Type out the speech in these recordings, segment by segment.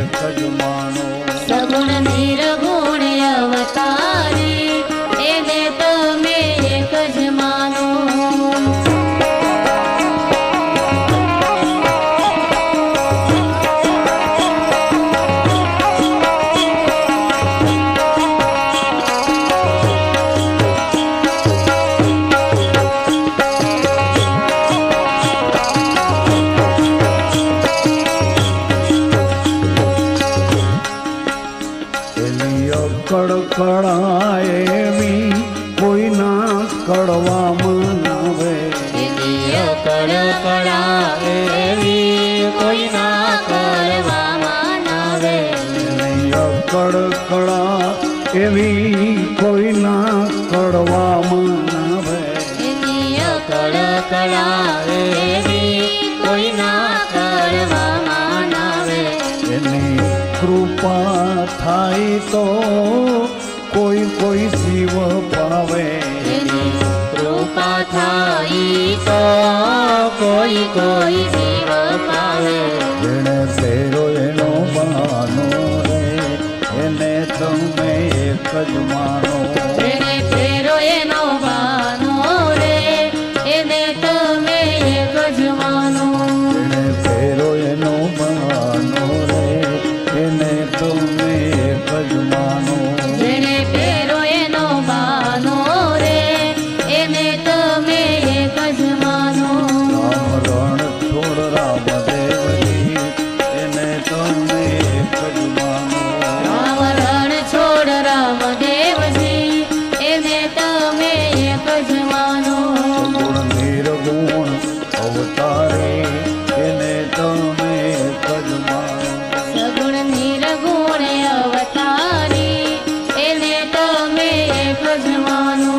એક જ માનો સગુણ નિર્ગુણ અવતારી એને તમે એક જ માનો કડકડા એવી કોઈના કડવામાં નાવે કડકડા એવી કોઈના કરવામાં નાવે કડકડા એવી કોઈના કડવામાં નાવે કડકડા એવી કોઈના કરવામાં નાવે એની કૃપા થાય તો કોઈ કોઈ શિવ પાવે કૃપા થાય તો કોઈ કોઈ શિવ પાવે જેણે ફેરો એનો બહાનો રે એને તમે એક જ માનો જેણે ફેરો એનો બહાનો રે એને તમે એક જ માનો જેણે ફેરો એનો બહાનો રે એને તમે એક જ માનો જેણે ફેરો એનો બહાનો રે એને તમે એક જ માનો રામ રણ છોડ રામદેવજી એને તમે એક જ માનો રામ રણ છોડ રામદેવજી એને તમે એક જ માનો સગુણ નિર્ગુણ અવતારે એને તમે એક જ માનો સગુણ નિર્ગુણ અવતારી એને તમે એક જ માનો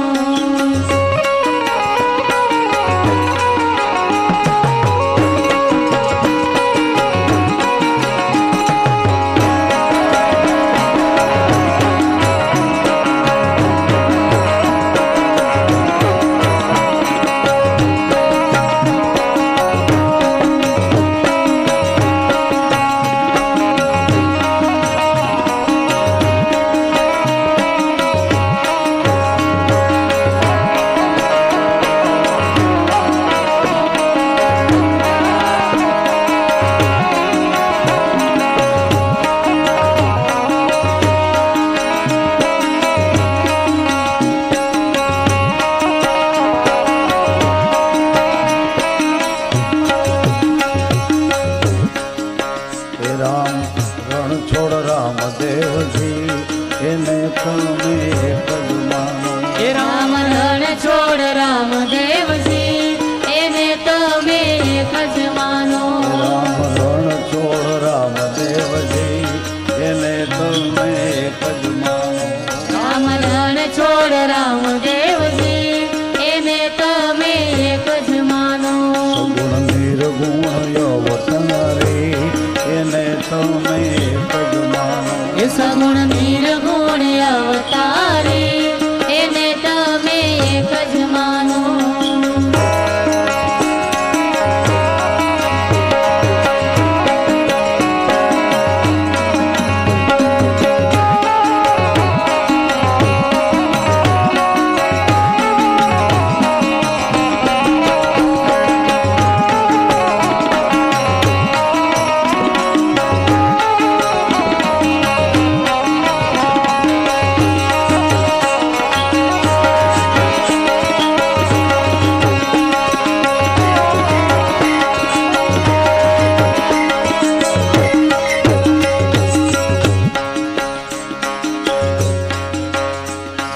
રામ રણ છોડ રામદેવજી એને તમે એક જ માનો રામ રણ છોડ રામદેવજી એને તમે એક જ માનો રામ રણ છોડ રામદેવજી એને તમે એક જ માનો રામ રણ છોડ રામદેવજી એને તમે એક જ માનો સગુણ નિર્ગુણ અવતારે એને તમે એક જ માનો એ સગુણ નિર્ગુણ અવતારી એને તમે એક જ માનો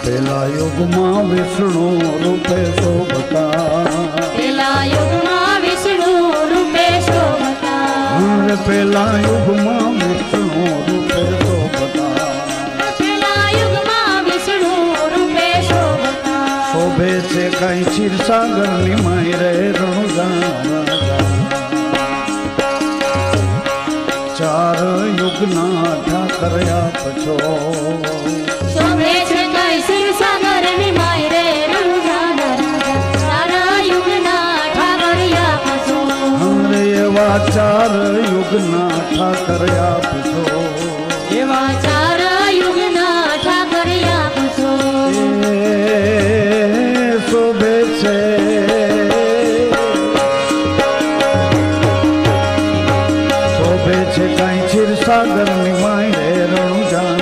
પેલા યુગમાં વિષ્ણુ રૂપે શોભતા પેલા યુગમાં વિષ્ણુ રૂપે શોભતા પેલા યુગમાં વિષ્ણુ રૂપે શોભતા પેલા યુગમાં વિષ્ણુ રૂપે શોભતા શોભે છે કઈ ક્ષીરસાગર ની માયરે રણુજા ચાર યુગના ઠાકર આપ છો શોભે છે કઈ ક્ષીરસાગર ની માયરે રણુજા સારા યુગના ઠાકર આપ છો એવા ચાર યુગ યુગના ઠાકર આપશો એવા ચાર યુગના ઠાકર આપશો એ શોભે છે શોભે છે કાંઈ ક્ષીરસાગરની માય રે રણુજા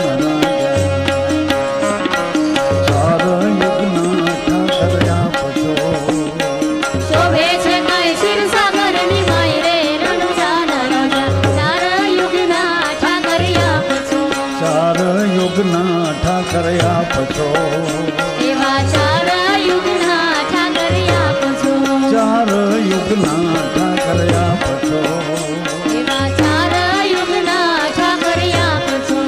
ચાર યુગના ઠાકર આપશો શોભે છે કઈ ક્ષીરસાગરની માય રે રણુજાના રાજા ચાર યુગના ઠાકર આપશો ચાર યુગના ઠાકર આપશો એવા ચાર યુગના ઠાકર આપશો ચાર યુગના ઠાકર આપશો એવા ચાર યુગના ઠાકર આપશો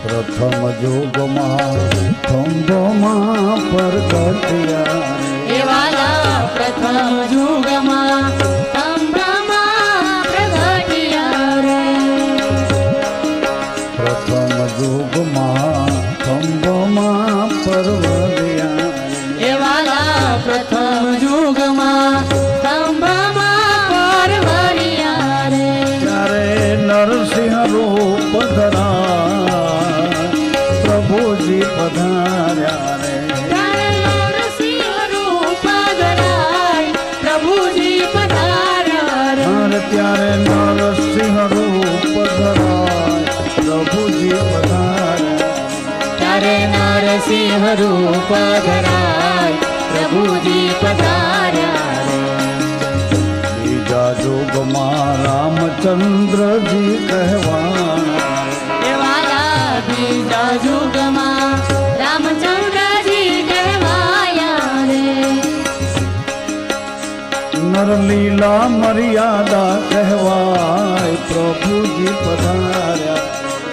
પ્રથમ યુગમાં થંભોમાં પ્રગટ્યા એવાલા પ્રથમ યુગમાં સ્તંભમાં પ્રગટ્યા રે પ્રથમ યુગમાં થંભોમાં પરવડ્યા એવાલા પ્રથમ યુગમાં સ્તંભમાં પરવડ્યા રે ત્યારે નરસિંહ રૂપ ધરા પ્રભુજી પધાર્યા રે ત્યારે નરસિંહ રૂપ ધરાય પ્રભુજી પધાર્યા રે ત્યારે નરસિંહ રૂપ ધરાય પ્રભુજી પધાર્યા ત્યારે નરસિંહ રૂપ ધરાય પ્રભુજી પધાર્યા રે બીજા યુગમાં રામચંદ્રજી કહેવાના એવાલા બીજા યુગમાં રામચંદ્રજી કહેવાયા રે નરલીલા મર્યાદા કહેવાય પ્રભુજી પધાર્યા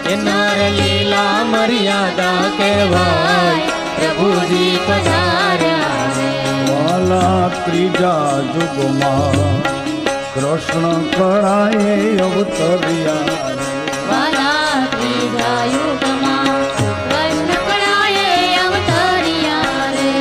એ નર લીલા મર્યાદા કહેવાય પ્રભુજી પધાર્યા રે વાલા ત્રીજા યુગમાં કૃષ્ણ કળાએ અવતર્યા વાલા ત્રીજા યુગમાં કૃષ્ણ કળાએ અવતર્યા રે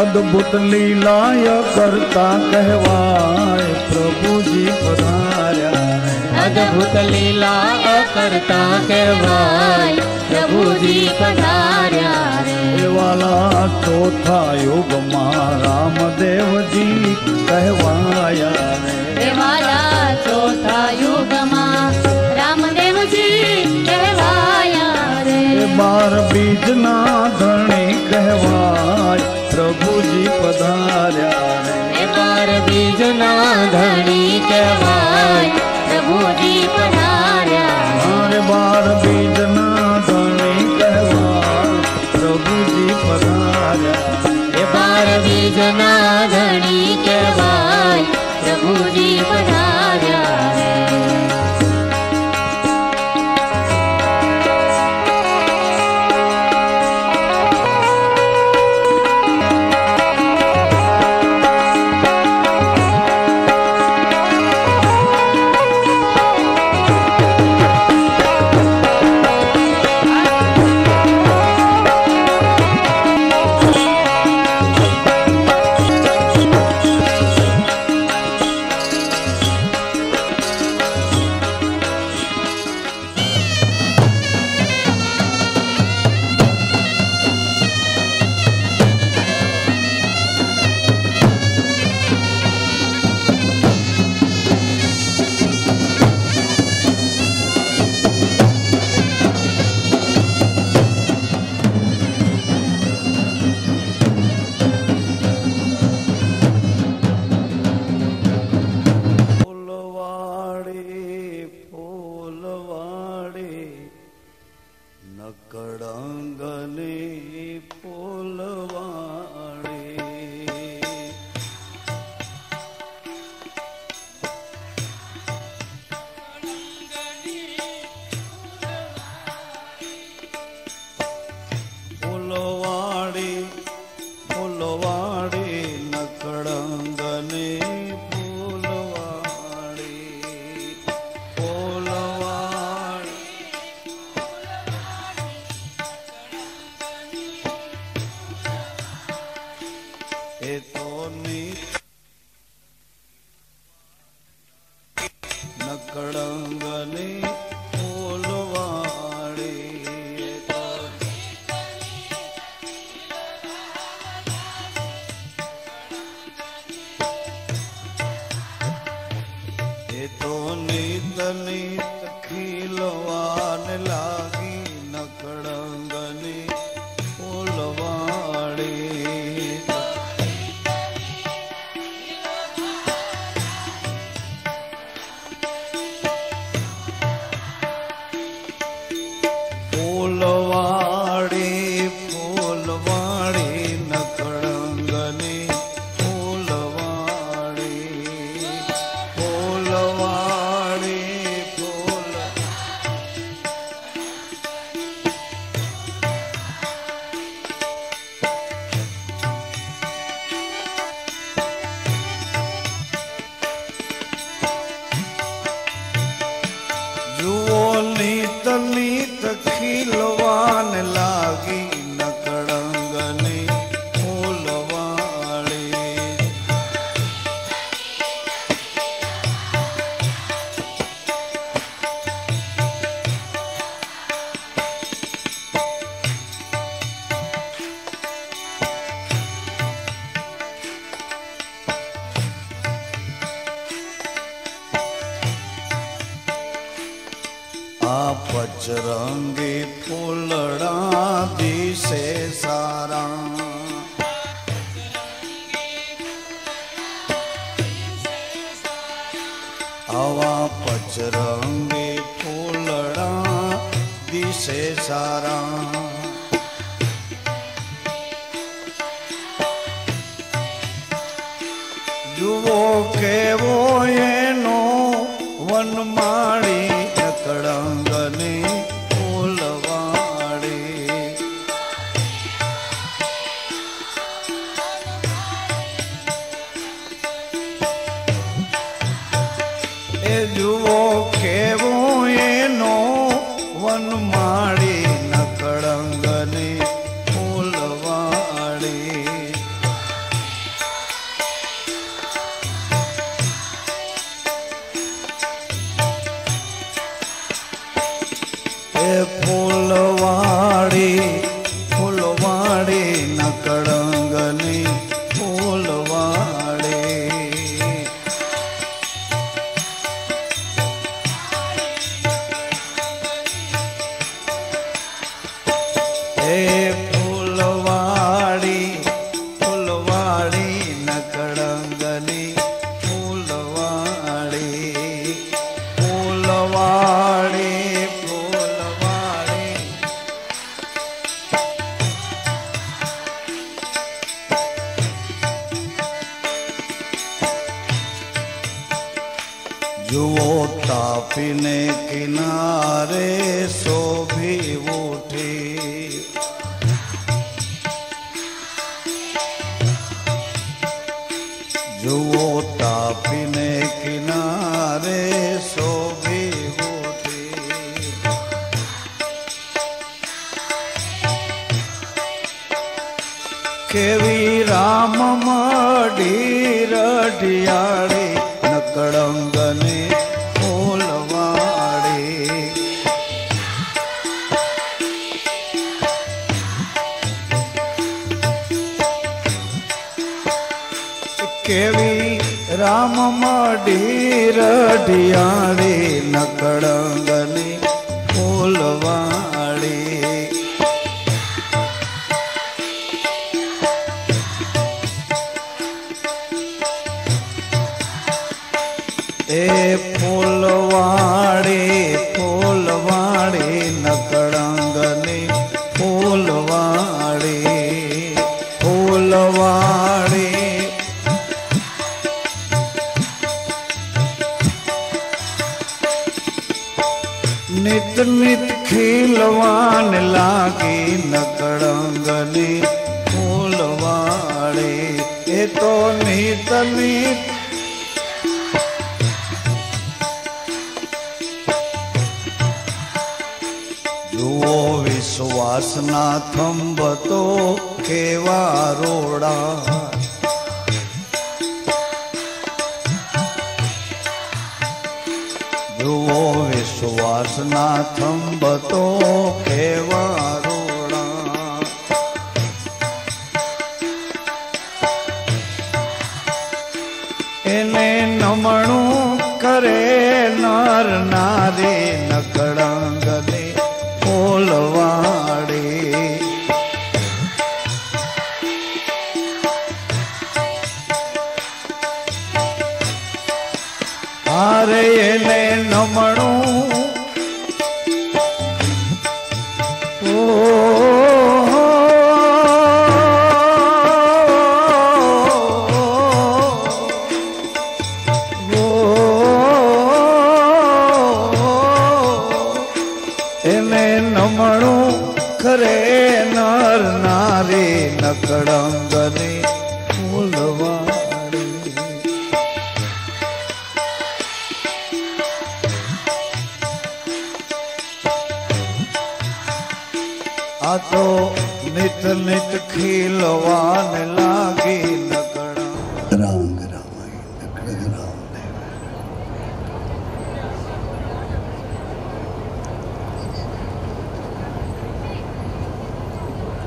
અદ્ભુત લીલાય કરતા કહેવાય પ્રભુજી પધાર્યા અદ્ભુત લીલા કરતા કહેવાય પ્રભુજી પધાર્યા રે વાલા ચોથા યુગમાં રામદેવજી કહેવાયા એવાલા ચોથા યુગમાં રામદેવજી કહેવાયા રે બાર બીજના ધણી કહેવાય પ્રભુજી પધાર્યા એ બાર બીજના ધણી કહેવાય પ્રભુજી પધાર્યા મારે બાર બીજના ધણી કહેવાય પ્રભુજી પધાર્યા એ બાર બીજના ધણી કહેવાય પ્રભુજી પધાર્યા રે નકળંગની ફૂલવાડી ફૂલવાડી ફૂલવાડી નકળંગની નકળંગની ફૂલવાડી એ તો નીત નીત ખીલવાન લાગી નકળંગની ફૂલવાડી ફૂલવાડી ફૂલવાડી નકળંગની ફૂલવાડી ફૂલવાડી ફૂલ જુઓ નીત નીત ખીલવાન લાગી નકળંગની ફૂલવાડી આ પચરંગી ફૂલડા દિશે સારા આવા પચરંગી ફૂલડા દિશે સારા જુઓ કેવો એનો વનમાળી નકળંગની ફૂલવાડી એ જુઓ કેવો એનો વનમાળી નકળંગની ફૂલવાડી ફૂલવાડી ફૂલવાડી નકળંગની ફૂલવાડી એ ફૂલવાડી ફૂલવાડી નકળંગની ફૂલવાડી ફૂલવાડી જુઓ તાપીને કિનારે શોભી ઉઠી જુઓ તાપીને કિનારે શોભી ઉઠી કેવી રામ મડી રઢિયાળી નકળંગની ફૂલવાડી કેવી રામ મડી રઢિયાળી નકળંગની ફૂલવાડી એ ફૂલવાડી ફૂલવાડી નકળંગની નકળંગની ફૂલવાડી એ તો નીત નીત જુઓ વિશ્વાસના થંભ તો કેવા રોડા જુઓ વિશ્વાસના થંભ તો કેવા રોડા એને નમણું કરે નર નારી નકળંગની ફૂલવાડી હારે એને નમણું એને નમણું કરે નર નારી નકળંગની ફૂલવાડી આ તો નિત નિત ખીલવાને લાગી નકળા રાંગ રામાય નકળ રામ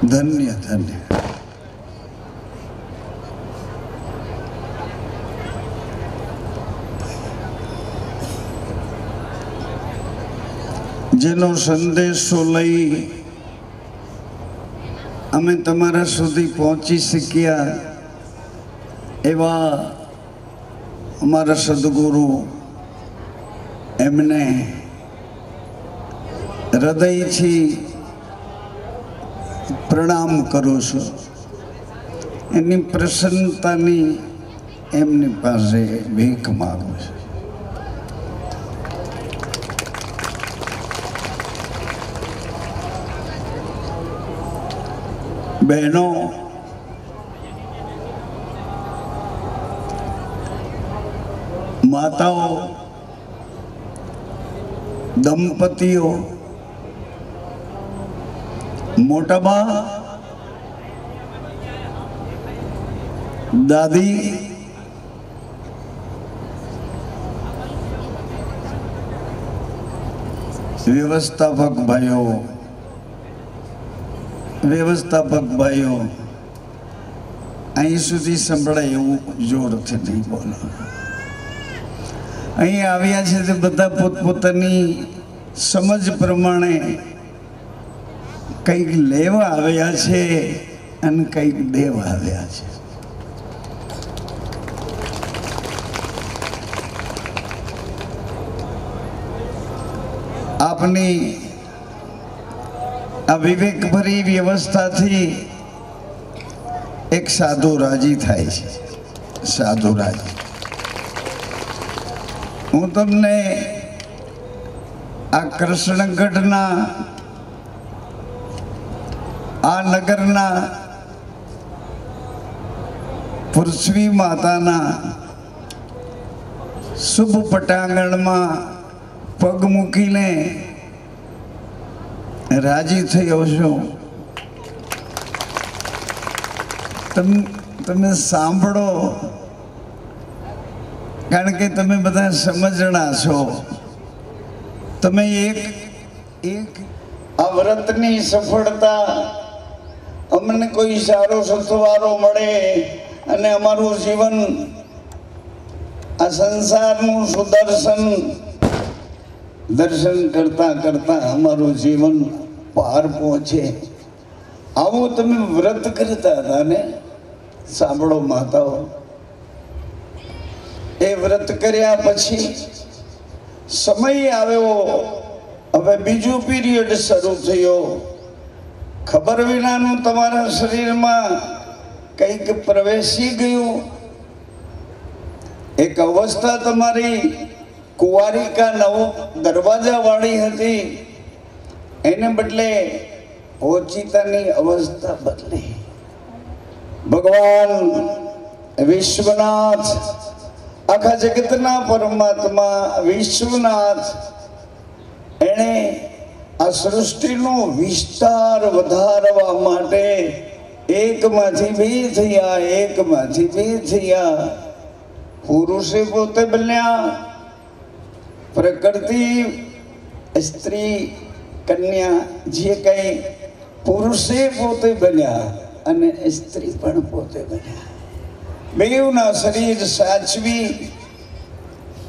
ધન્ય ધન્ય જેનો સંદેશો લઈ અમે તમારા સુધી પહોંચી શક્યા એવા અમારા સદગુરુ એમને હૃદયથી પ્રણામ કરું છું એની પ્રસન્નતાની એમની પાસે ભીખ માગું છું બહેનો માતાઓ દંપતીઓ મોટાબા દાદી વ્યવસ્થાપક ભાઈઓ અહીં સુધી સંભળાય એવું જોરથી નહીં બોલો અહીં આવ્યા છે તે બધા પોતપોતાની સમજ પ્રમાણે કંઈક લેવા આવ્યા છે અને કંઈક દેવા આવ્યા છે આપની આ વિવેકભરી વ્યવસ્થાથી એક સાધુ રાજી થાય છે સાધુ રાજી હું તમને આ કૃષ્ણગઢના આ નગરના પૃથ્વી માતાના શુભ પટાંગણમાં પગ મૂકીને રાજી થયો છું તમે સાંભળો કારણ કે તમે બધા સમજણા છો તમે એક આ વ્રતની સફળતા અમને કોઈ સારો સથવારો મળે અને અમારું જીવન આ સંસારનું સુદર્શન દર્શન કરતા કરતા અમારું જીવન પાર પહોંચે આવું તમે વ્રત કરતા હતા ને સાંભળો માતાઓ એ વ્રત કર્યા પછી સમય આવ્યો હવે બીજું પીરિયડ શરૂ થયો ખબર વિનાનું તમારા શરીરમાં કંઈક પ્રવેશી ગયું એક અવસ્થા તમારી કુંવારિકા નવ દરવાજા વાળી હતી એને બદલે ઓચિતાની અવસ્થા બદલી. ભગવાન વિશ્વનાથ, આખા જગતના પરમાત્મા વિશ્વનાથ, એણે આ સૃષ્ટિનો વિસ્તાર વધારવા માટે એકમાંથી બે થયા, એકમાંથી બે થયા. પુરુષે પોતે બન્યા, પ્રકૃતિ, સ્ત્રી, કન્યા, જે કઈ પુરુષે પોતે બન્યા અને સ્ત્રી પણ પોતે બન્યા. બેવના શરીર સાચવી,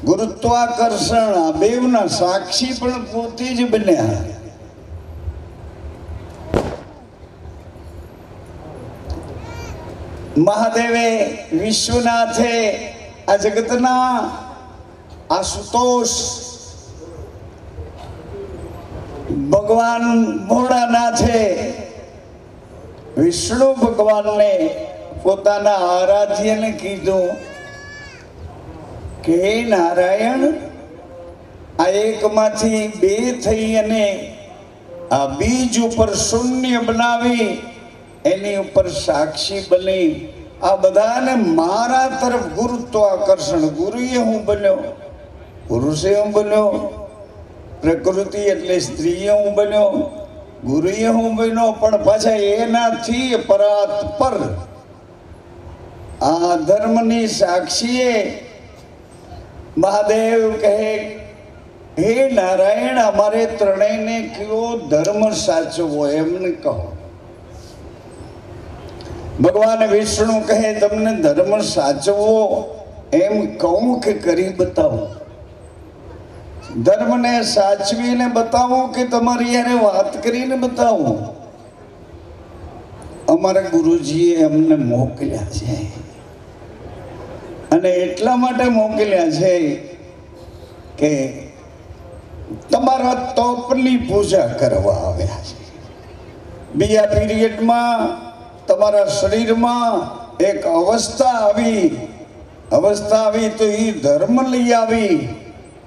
ગુરુત્વાકર્ષણ, આ બેવના સાક્ષી પણ પોતે જ બન્યા. મહાદેવે, વિશ્વનાથે આ જગતના આશુતોષ ભગવાન ભોળાનાથે વિષ્ણુ ભગવાનને પોતાના આરાધ્યને કીધું કે હે નારાયણ, આ એકમાંથી બે થઈ અને આ બીજ ઉપર શૂન્ય બનાવી એની ઉપર સાક્ષી બની આ બધાને મારા તરફ ગુરુત્વાકર્ષણ. ગુરુએ હું બન્યો, પુરુષે હું બન્યો, પ્રકૃતિ એટલે સ્ત્રીએ હું બન્યો, ગુરુએ હું બન્યો, પણ પાછા એનાથી પરાત પર આ ધર્મની સાક્ષીએ મહાદેવ કહે, હે નારાયણ, અમારે ત્રણેયને કયો ધર્મ સાચવો એમને કહો. ભગવાન વિષ્ણુ કહે, તમને ધર્મ સાચવો એમ કહું કે કરી બતાવો? ધર્મને સાચવીને બતાવો કે તમારી યારે વાત કરીને બતાવો? અમારા ગુરુજીએ અમને મોકલ્યા છે અને એટલા માટે મોકલ્યા છે કે તમારા તપની પૂજા કરવા આવ્યા છે. બીજા પીરિયડમાં તમારા શરીરમાં એક અવસ્થા આવી તો એ ધર્મ લઈ આવી.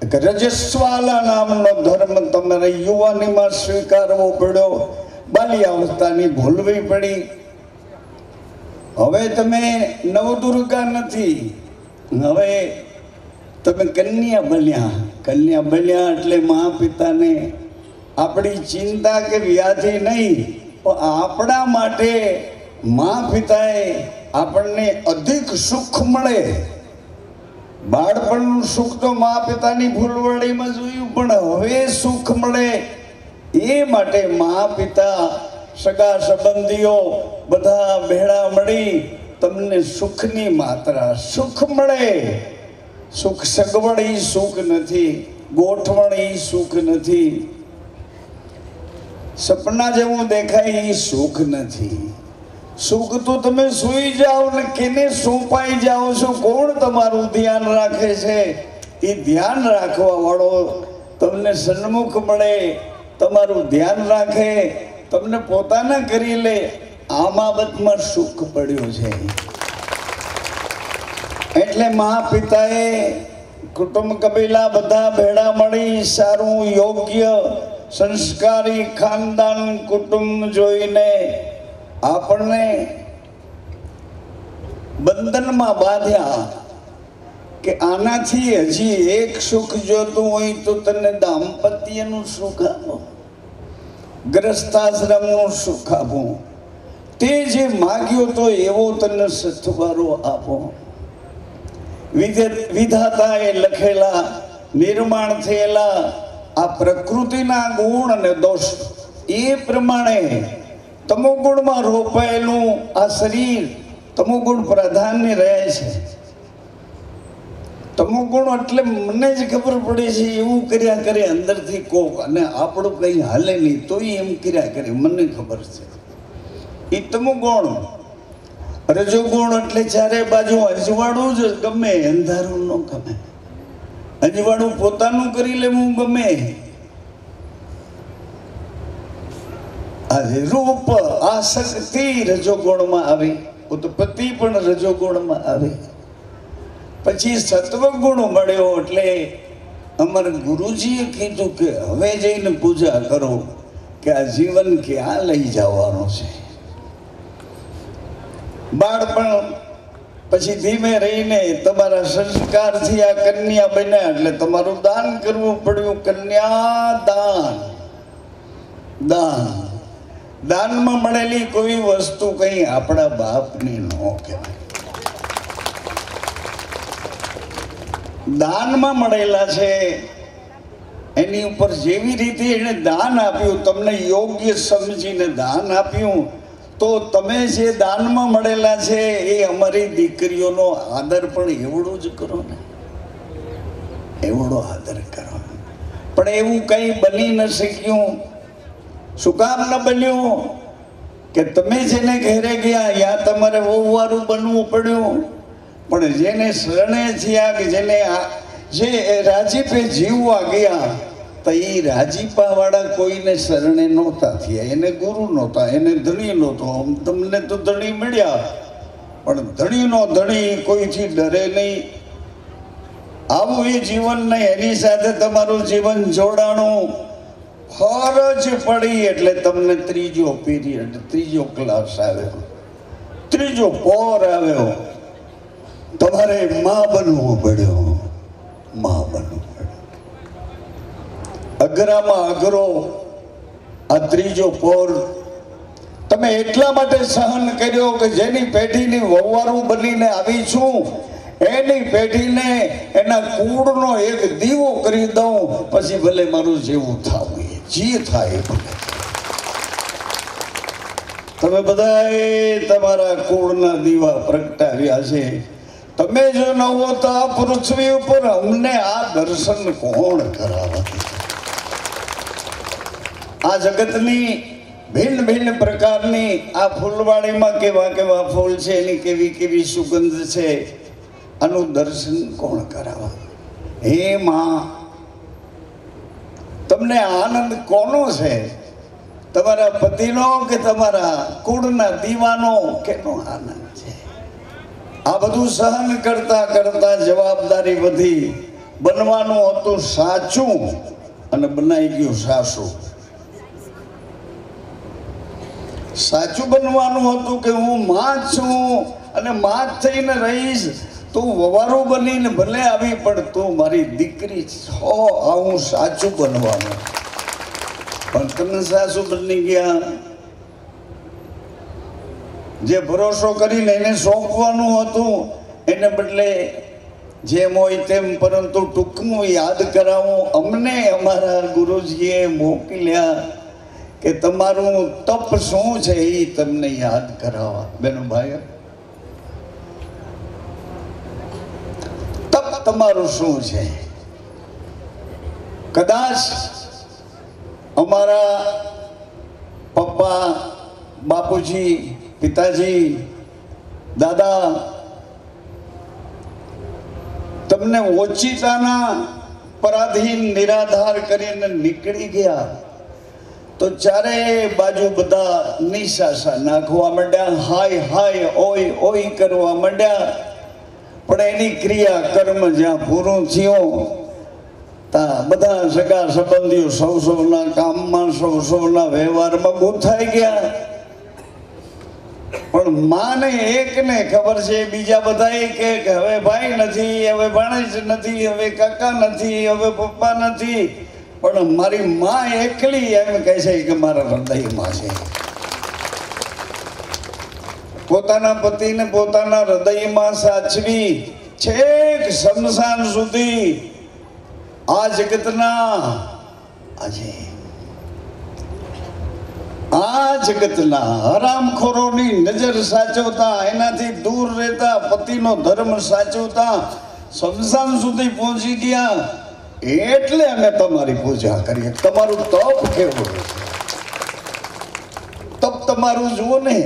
એક રજસ્વાલા નામનો ધર્મ તમારે યુવાનીમાં સ્વીકારવો પડ્યો, બાલ્યાવસ્થાની ભૂલવી પડી. હવે તમે નવદુર્ગા નથી, હવે તમે કન્યા બન્યા. કન્યા બન્યા એટલે મા પિતાને આપણી ચિંતા કે વ્યાધિ નહીં, પણ આપણા માટે મા પિતાએ આપણને અધિક સુખ મળે. બાળપણનું સુખ તો મા પિતાની ભૂલવડીમાં જોયું, પણ હવે સુખ મળે એ માટે મા પિતા, સગા સંબંધીઓ બધા ભેળા મળી તમને સુખની માત્રા, સુખ મળે. સુખ સગવડ એ સુખ નથી, ગોઠવણ એ સુખ નથી, સપના જેવું દેખાય એ સુખ નથી. સુખ તો તમે સૂઈ જાઓ ને કેને સોંપાઈ જાઓ છો, કોણ તમારું ધ્યાન રાખે છે? એ ધ્યાન રાખવા વાળો તમને સન્મુખ મળે, તમારું ધ્યાન રાખે, તમને પોતાના કરી લે, આ બાબતમાં સુખ પડ્યું છે. એટલે મા પિતાએ, કુટુંબ કબીલા બધા ભેળા મળી સારું યોગ્ય સંસ્કારી ખાનદાન કુટુંબ જોઈને આપણને બંધનમાં બાંધ્યા કે આનાથી હજી એક સુખ જોતું હોય તો તને દાંપત્યનું સુખ આપો, ગ્રસ્તાશ્રમનું સુખ આપો, તે જે માગ્યો તો એવો તને સથવારો આપો. વિધાતાએ લખેલા, નિર્માણ થયેલા આ પ્રકૃતિના ગુણ અને દોષ એ પ્રમાણે તમોગુણમાં રોપાયેલું આ શરીર તમોગુણ પ્રાધાન્ય રહે છે. તમોગુણ એટલે મને જ ખબર પડે છે એવું કર્યા કરે અંદરથી કોક, અને આપણું કંઈ હાલે નહીં તોય એમ કર્યા કરે, મને ખબર છે. એ તમોગુણ. રજોગુણ એટલે ચારે બાજુ અજવાળું જ ગમે, અંધારું ન ગમે. અજવાળું પોતાનું કરી લેવું ગમે. આજે રૂપ આસક્તિ રજોગુણમાં આવે, ઉત્પત્તિ પણ રજોગુણમાં આવે. પછી સત્વગુણ મળ્યો એટલે અમારા ગુરુજીએ કીધું કે હવે જઈને પૂજા કરો. કે આ જીવન ક્યાં લઈ જવાનું છે. બાળપણ પછી ધીમે રહીને તમારા સંસ્કારથી આ કન્યા બન્યા એટલે તમારું દાન કરવું પડ્યું. કન્યા દાન. દાનમાં મળેલી કોઈ વસ્તુ કઈ આપણા બાપની ન કહેવાય. દાનમાં મળેલા છે એની ઉપર જેવી રીતે એને દાન આપ્યું, તમને યોગ્ય સમજીને દાન આપ્યું, તો તમે જે દાનમાં મળેલા છે એ અમારી દીકરીઓનો આદર પણ એવડો જ કરો ને, એવડો આદર કરો. પણ એવું કંઈ બની ન શક્યું. શું કામ ન બન્યું? કે તમે જેને ઘરે ગયા યા તમારે વહુવારું બનવું પડ્યું. પણ જેને શરણે થયા કે જેને જે રાજીપે જીવવા ગયા તો એ રાજીપા વાળા કોઈને શરણે નહોતા થયા. એને ગુરુ નહોતા, એને ધણી નહોતો. તમને તો ધણી મળ્યા, પણ ધણીનો ધણી કોઈથી ડરે નહીં. આવું એ જીવન નહીં. એની સાથે તમારું જીવન જોડાણું. ફરજ પડી એટલે તમને ત્રીજો પીરિયડ, ત્રીજો ક્લાસ આવ્યો, ત્રીજો પોર આવ્યો. તમારે માં બનવું પડ્યો, માં બનવું પડ્યું. અઘરામાં અઘરો આ ત્રીજો પોર તમે એટલા માટે સહન કર્યો કે જેની પેઢીની વહુવારું બનીને આવી છું એની પેઢીને એના કુળનો એક દીવો કરી દઉં, પછી ભલે મારું જેવું થવું જે થાય ભલે. તમે બધાએ તમારા કુળના દીવા પ્રગટાવ્યા છે. તમે જો ન હો તો આ પૃથ્વી ઉપર અમને આ દર્શન કોણ કરાવે? આ જગતની ભિન્ન ભિન્ન પ્રકારની આ ફૂલવાડીમાં કેવા કેવા ફૂલ છે, એની કેવી કેવી સુગંધ છે, આનું દર્શન કોણ કરાવે? હે માં, તમને આનંદ કોનો છે? તમારા પતિનો કે તમારા કુળના દીવાનો? કેનો આનંદ છે? આ બધું સહન કરતા કરતા જવાબદારી વધી. બનવાનું હતું સાચું અને બનાઈ ગયું સાસુ. સાચું બનવાનું હતું કે હું માં છું અને માં થઈને રહીશ. તું વવારું બનીને ભલે આવી, પણ તું મારી દીકરી છો. આવું સાચું બનવાનું. પણ તમે સાસુ બની ગયા. જે ભરોસો કરીને એને સોંપવાનું હતું એને બદલે જેમ હોય તેમ, પરંતુ ટૂંકમાં યાદ કરાવું. અમને અમારા ગુરુજીએ મોકલ્યા કે તમારું તપ શું છે એ તમને યાદ કરાવવા. બેનો ભાઈઓ, તપ તમારું શું છે? કદાચ અમારા પપ્પા, બાપુજી, પિતાજી, દાદા તમને ઓચિતાના પરાધીન નિરાધાર કરીને નીકળી ગયા તો ચારે બાજુ બધા નિશાસા નાખવા માંડ્યા, હાય હાય ઓય ઓય કરવા માંડ્યા. પણ એની ક્રિયા કર્મ જ્યાં પૂરું થયું ત્યાં બધા સગા સંબંધીઓ સૌ સૌના કામમાં, સૌ સૌના વ્યવહારમાં ગૂંથાઈ ગયા. પણ માને એકને ખબર છે, બીજા બધા કે હવે ભાઈ નથી, હવે ભાણેજ નથી, હવે કાકા નથી, હવે પપ્પા નથી, પણ મારી માં એકલી એમ કહે છે કે મારા હૃદયમાં છે. પોતાના પતિને પોતાના હૃદયમાં સાચવી છેક શમશાન સુધી આ જગતના આજે આ જગતના હરામખોરોની નજર સાચવતા, એનાથી દૂર રહેતા, પતિનો ધર્મ સાચવતા શમશાન સુધી પહોંચી ગયા. એટલે અમે તમારી પૂજા કરીએ. તમારું તપ કેવું છે? તપ તમારું જુઓ ને.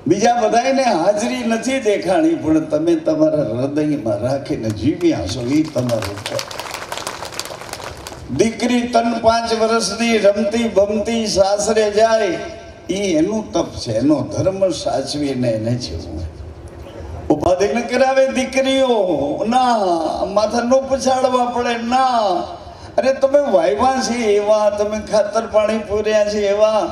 બીજા બધાને હાજરી નથી દેખાણી, પણ તમે તમારા હૃદયમાં રાખીને જીવ્યા છો. એ તમારું તપ. દીકરી 3-5 વર્ષની રમતી ભમતી સાસરે જાય, એ એનું તપ છે. એનો ધર્મ સાચવીને એને જીવવું. ઉપાધિ ન કરાવે દીકરીઓ, ના માથા ન પછાડવા પડે, ના અરે તમે વાવ્યા છે એવા, તમે ખાતર પાણી પૂર્યા છે એવા,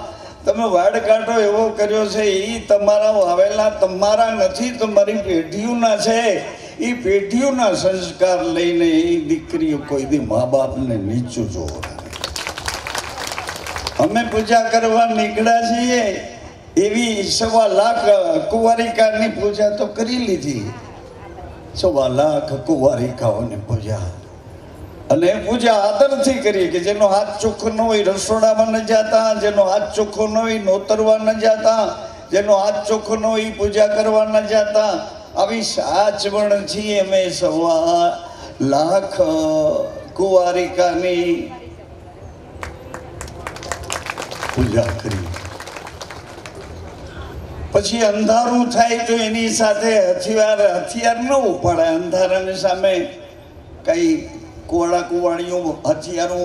તમે વાડ કાઢો એવો કર્યો છે, એ તમારા વાવેલા તમારા નથી, તમારી પેઢીઓના છે. એ પેઢીઓના સંસ્કાર લઈને એ દીકરીઓ કોઈ દી મા બાપને નીચું જોવો. અમે પૂજા કરવા નીકળ્યા છીએ એવી 1.25 લાખ કુંવારિકાની પૂજા તો કરી લીધી. 1.25 લાખ કુંવારિકાઓની પૂજા, અને પૂજા આદરથી કરીએ કે જેનો હાથ ચોખ્ખો ન હોય રસોડામાં ન જતા, જેનો હાથ ચોખ્ખો ન હોય નોતરવા ન જતા, જેનો હાથ ચોખ્ખો ન હોય પૂજા કરવા ન જતા. આવી સાચવણ છીએ અમે 1.25 લાખ કુંવારિકાની પૂજા કરી. પછી અંધારું થાય તો એની સાથે હથિયાર ન ઉપાડે. અંધારાની સામે કઈ કુવાડીઓ હથિયારો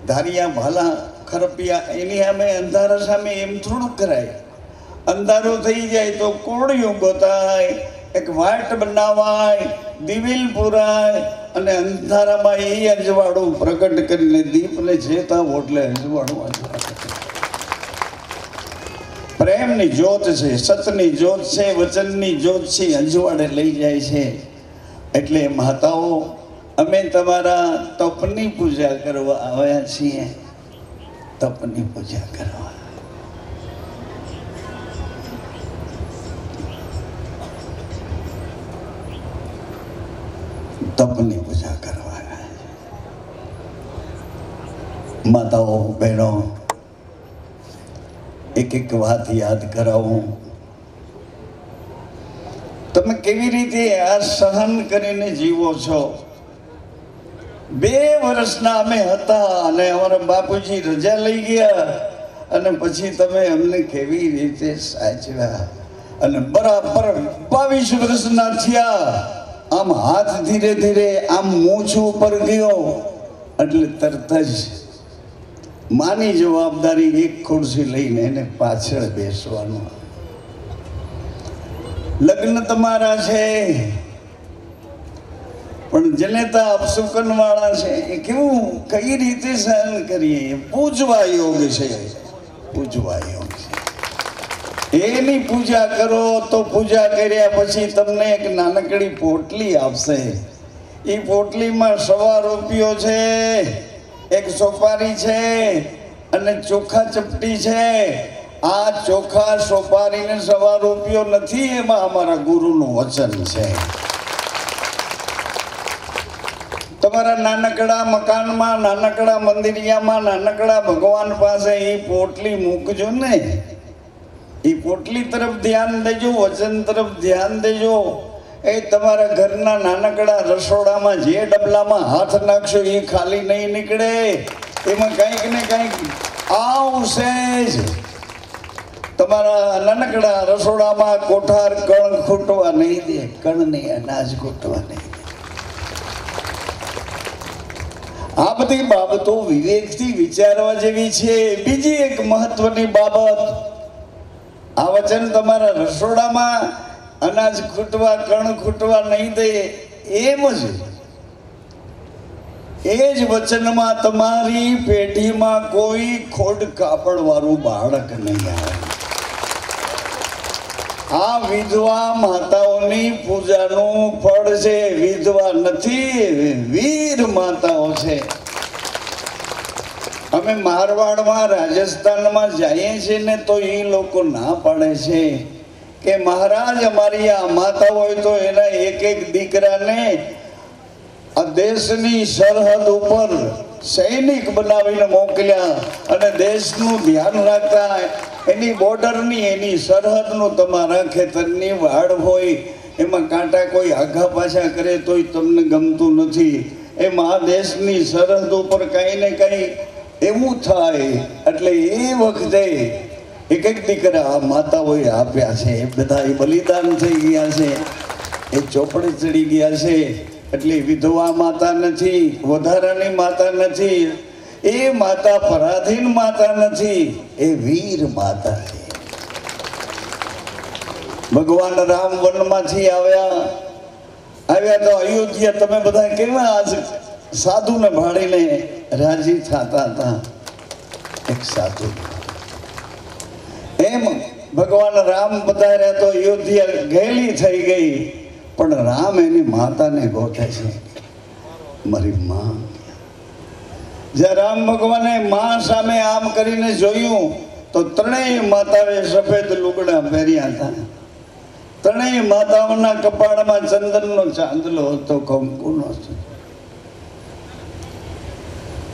ધારિયા ભાલા ખરપિયા એની સામે અંધારા સામે એમ થોડું કરાય. અંધારું થઈ જાય તો કોળીઓ ગોતાય, એક વાટ બનાવાય, દિવેલ પુરાય, અને અંધારામાં એ અજવાળું પ્રગટ કરીને દીપને જેતા એટલે અજવાળું પ્રેમની જ્યોત છે, સતની જ્યોત છે, વચનની જ્યોત છે, અજવાળે લઈ જાય છે. એટલે માતાઓ અમે તમારા તપની પૂજા કરવા આવ્યા છીએ. તપની પૂજા કરવા. તપની પૂજા કરવા. માતાઓ બહેનો, એક વાત યાદ કરાવું. તમે કેવી રીતે આ સહન કરીને જીવો છો. 2 વર્ષના અમે હતા અને અમારા બાપુજી રજા લઈ ગયા, અને પછી તમે અમને કેવી રીતે સાચવ્યા. અને બરાબર 22 વર્ષના થયા, આમ હાથ ધીરે ધીરે આમ મૂછ ઉપર ગયો એટલે તરત જ માની જવાબદારી એક ખુરશી લઈને એને પાછળ બેસવાનું. લગ્ન તમારા છે પણ જનેતા અપશુકન વાળા છે એ કેવું કઈ રીતે સહન કરીએ. પૂજવા યોગ છે, પૂજવા યોગ છે. એની પૂજા કરો તો પૂજા કર્યા પછી તમને એક નાનકડી પોટલી આપશે. એ પોટલીમાં 1.25 રૂપિયો છે, એક સોપારી છે અને ચોખા ચપટી છે. આ ચોખા સોપારીને 1.25 રૂપિયો નથી, એમાં અમારા ગુરુનું વચન છે. તમારા નાનકડા મકાનમાં, નાનકડા મંદિરિયામાં, નાનકડા ભગવાન પાસે એ પોટલી મૂકજો ને. એ પોટલી તરફ ધ્યાન દેજો, વચન તરફ ધ્યાન દેજો. એ તમારા ઘરના નાનકડા રસોડામાં જે ડબલામાં હાથ નાખશો એ ખાલી નહીં નીકળે. એમાં કંઈક ને કંઈક આવશે જ. તમારા નાનકડા રસોડામાં કોઠાર કણ ખૂટવા નહીં દે, કણની અનાજ ખૂટવા નહીં દે. આ બધી બાબતો વિવેકથી વિચારવા જેવી છે. બીજી એક મહત્વની બાબત, આ વચન તમારા રસોડામાં અનાજ ખૂટવા કણ ખૂટવા નહીં દે. એમ જ એ જ વચનમાં તમારી પેઢીમાં કોઈ ખોડ કાપડ વાળું બાળક નહીં આવે. આ વિધવા માતાઓની પૂજાનું ફળ છે. વિધવા નથી, વીર માતાઓ છે. અમે મારવાડમાં, રાજસ્થાનમાં જઈએ છીએ ને તો એ લોકો ના પાડે છે કે મહારાજ અમારી આ માતા હોય તો એના એક દીકરાને આ દેશની સરહદ ઉપર સૈનિક બનાવીને મોકલ્યા, અને દેશનું ધ્યાન રાખતા. એની બોર્ડરની, એની સરહદનું તમારા ખેતરની વાડ હોય એમાં કાંટા કોઈ આઘા પાછા કરે તોય તમને ગમતું નથી. એમ આ દેશની સરહદ ઉપર કંઈ ને કંઈ એવું થાય. એટલે એ વખતે એક દીકરા માતાઓએ આપ્યા છે. એ બધા બલિદાન થઈ ગયા છે, એ ચોપડે ચડી ગયા છે. એટલે વિધવા માતા નથી, વધારાની માતા નથી. એ માતા પરાધીન માતા નથી, એ વીર માતા છે. ભગવાન રામ વનમાંથી આવ્યા તો અયોધ્યા તમે બધા કેવા આજ સાધુને ભાળીને રાજી થતા હતા. એક સાધુ એમ ભગવાન રામ પધાર્યા તો અયોધ્યા ગયેલી થઈ ગઈ, પણ રામ એની માતાને ગોતે છે, મારી માં. જ્યાં રામ ભગવાને માં સામે આમ કરીને જોયું તો ત્રણેય માતાએ સફેદ લુગડા પહેર્યા હતા. ત્રણેય માતાઓના કપાળમાં ચંદનનો ચાંદલો હતો, કંકુનો હતો.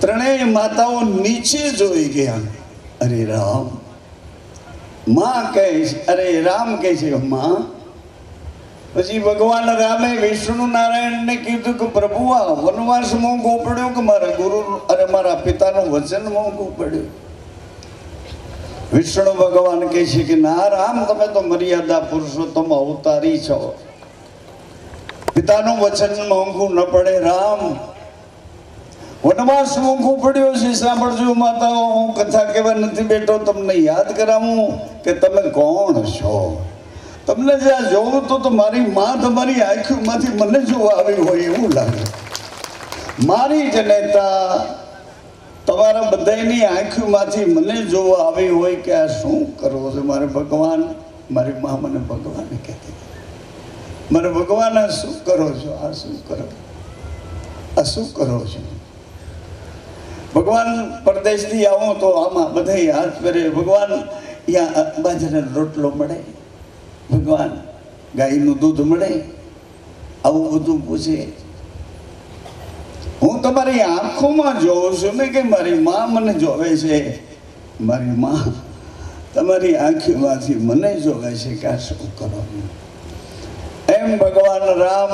ત્રણેય માતાઓ નીચે જોઈ ગયા. અરે રામ, માં કહે છે, અરે રામ કહે છે માં. પછી ભગવાન રામે વિષ્ણુ નારાયણને કીધું કે પ્રભુ, આ વનવાસ મોંઘો પડ્યો કે મારા ગુરુ અરે મારા પિતાનું વચન મોંઘું પડ્યું? વિષ્ણુ ભગવાન કહે છે કે ના રામ, તમે તો મર્યાદા પુરુષોત્તમ અવતારી છો, પિતાનું વચન મોંઘું ન પડે. રામ, વનવાસ મોંઘું પડ્યો છે. સાંભળજો માતાઓ, હું કથા કહેવા નથી બેઠો, તમને યાદ કરાવું કે તમે કોણ છો. તમને જ્યાં જોઉં તો મારી માં તમારી આંખોમાંથી મને જોવા આવી હોય એવું લાગે. મારી જનેતા તમારા બધાની આંખોમાંથી મને જોવા આવી હોય કે આ શું કરવો છે મારે ભગવાન. મારી માં મને ભગવાન કહેતી, મારે ભગવાન આ શું કરો છો, આ શું કરો, આ શું કરો છો. ભગવાન પરદેશથી આવો તો આમાં બધા હાથ પહેરે. ભગવાન અહીંયા બાજરાનો રોટલો મળે, ભગવાન ગાયનું દૂધ મળે, આવું બધું પૂછે. હું તમારી આંખોમાં જોઉં છું ને કે મારી માં મને જોવે છે. મારી માં તમારી આંખોમાંથી મને જોવે છે કે આ શું કરો. એમ ભગવાન રામ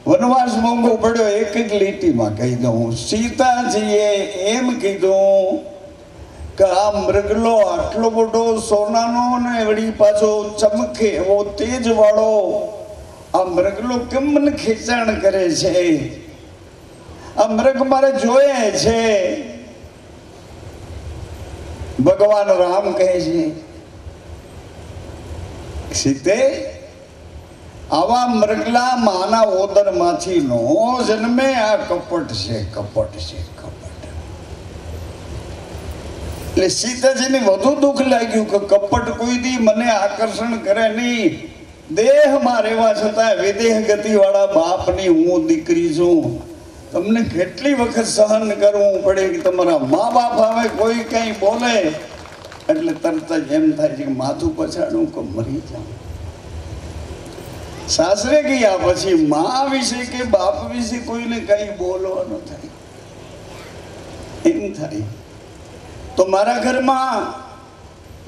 વનવાસ મોંઘો પડ્યો. એક એક લીટીમાં કહી દઉં. સીતાજીએ એમ કીધું કે આ મૃગલો આટલો મોટો સોનાનો ને વળી પાછો ચમકે એવો તેજ વાળો આ મૃગલો કેમ મને ખેંચાણ કરે છે? આ મૃગ મારે જોઈએ છે. ભગવાન રામ કહે છે, સીતે, આવા મૃગલા માના ઓદરમાંથી નો જન્મે. આ કપટ છે, કપટ છે, કપટ. એટલે સીતાજીને વધુ દુઃખ લાગ્યું કે કપટ કોઈ દી મને આકર્ષણ કરે નહીં. દેહમાં રહેવા છતાં વિદેહ ગતિ વાળા બાપની હું દીકરી છું. તમને કેટલી વખત સહન કરવું પડે કે તમારા મા બાપ આવે કોઈ કઈ બોલે એટલે તરત જ એમ થાય છે કે માથું પછાડું કે મરી જાઉં. સાસરે ગયા પછી મા વિશે કે બાપ વિશે કોઈને કઈ બોલવાનું થાય એમ થાય. તો મારા ઘરમાં,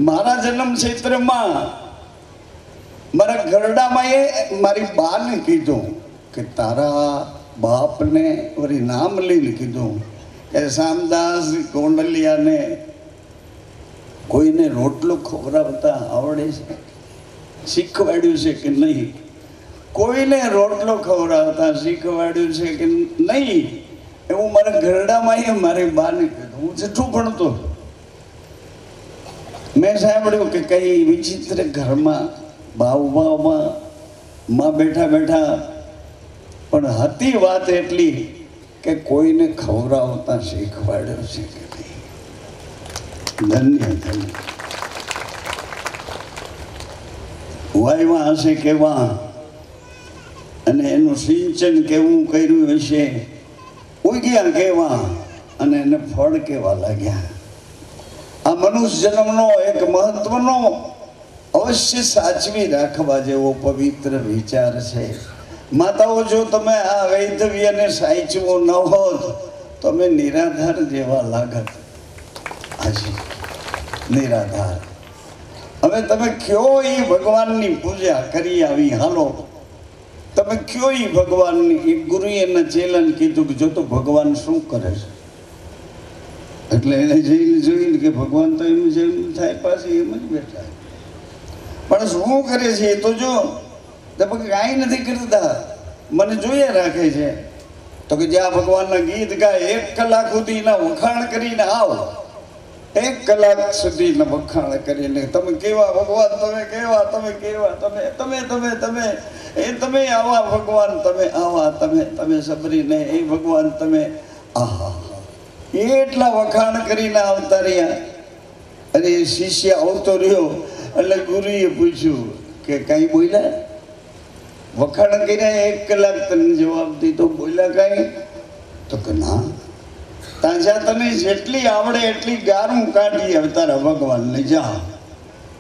મારા જન્મ ક્ષેત્રમાં, મારા ઘરડામાં એ મારી બાને કીધું કે તારા બાપને વળી નામ લઈને કીધું કે શામદાસ ગોંડલિયાને કોઈને રોટલો ખવડાવતા આવડે છે? શીખવાડ્યું છે કે નહીં? કોઈને રોટલો ખવડાવતા શીખવાડ્યું છે કે નહીં? એવું મારા ઘરડામાં એ મારી બાને કીધું. હું જેટલું ભણતો મેં સાંભળ્યું કે કઈ વિચિત્ર ઘરમાં બાવમાં માં બેઠા બેઠા, પણ હતી વાત એટલી કે કોઈને ખવડાવતા શીખવાડ્યો છે કે નહીં. ધન્ય ધન્ય. વાયવા હશે કેવા અને એનું સિંચન કેવું કર્યું હશે, ઉગ્યા કેવા અને એને ફળ કેવા લાગ્યા. આ મનુષ્ય જન્મનો એક મહત્વનો અવશ્ય સાચવી રાખવા જેવો પવિત્ર વિચાર છે. માતાઓ, જો તમે આ વૈધવ્યને સાચવો ન હોત તો અમે નિરાધાર જેવા લાગત. હાજી, નિરાધાર. હવે તમે કયો એ ભગવાનની પૂજા કરી આવી, હાલો તમે કયો એ ભગવાનની. એક ગુરુએ એના ચેલાને કીધું કે જો તો ભગવાન શું કરે છે, એટલે એને જઈને જોઈને કે ભગવાન તો એમ જેમ થાય પાછી એમ જ બેઠા, પણ શું કરે છે એ તો જો. કાંઈ નથી કરતા, મને જોઈએ રાખે છે. તો કે જ્યાં ભગવાનના ગીત ગાય 1 કલાક સુધીના વખાણ કરીને આવો, 1 કલાક સુધીના વખાણ કરીને તમે કેવા ભગવાન, તમે કેવા, તમે કેવા, તમે તમે તમે તમે એ તમે આવા ભગવાન, તમે આવા, તમે સબરીને એ ભગવાન તમે આહા એટલા વખાણ કરીને આવતા રહ્યા. અને એ શિષ્ય આવતો રહ્યો એટલે ગુરુએ પૂછ્યું કે કઈ બોલ્યા? વખાણ કર્યા 1 કલાક, તને જવાબ દીધો, બોલ્યા કઈ? તો કે ના, તાજા તને જેટલી આવડે એટલી ગારું કાઢી હવે તારા ભગવાનને જા.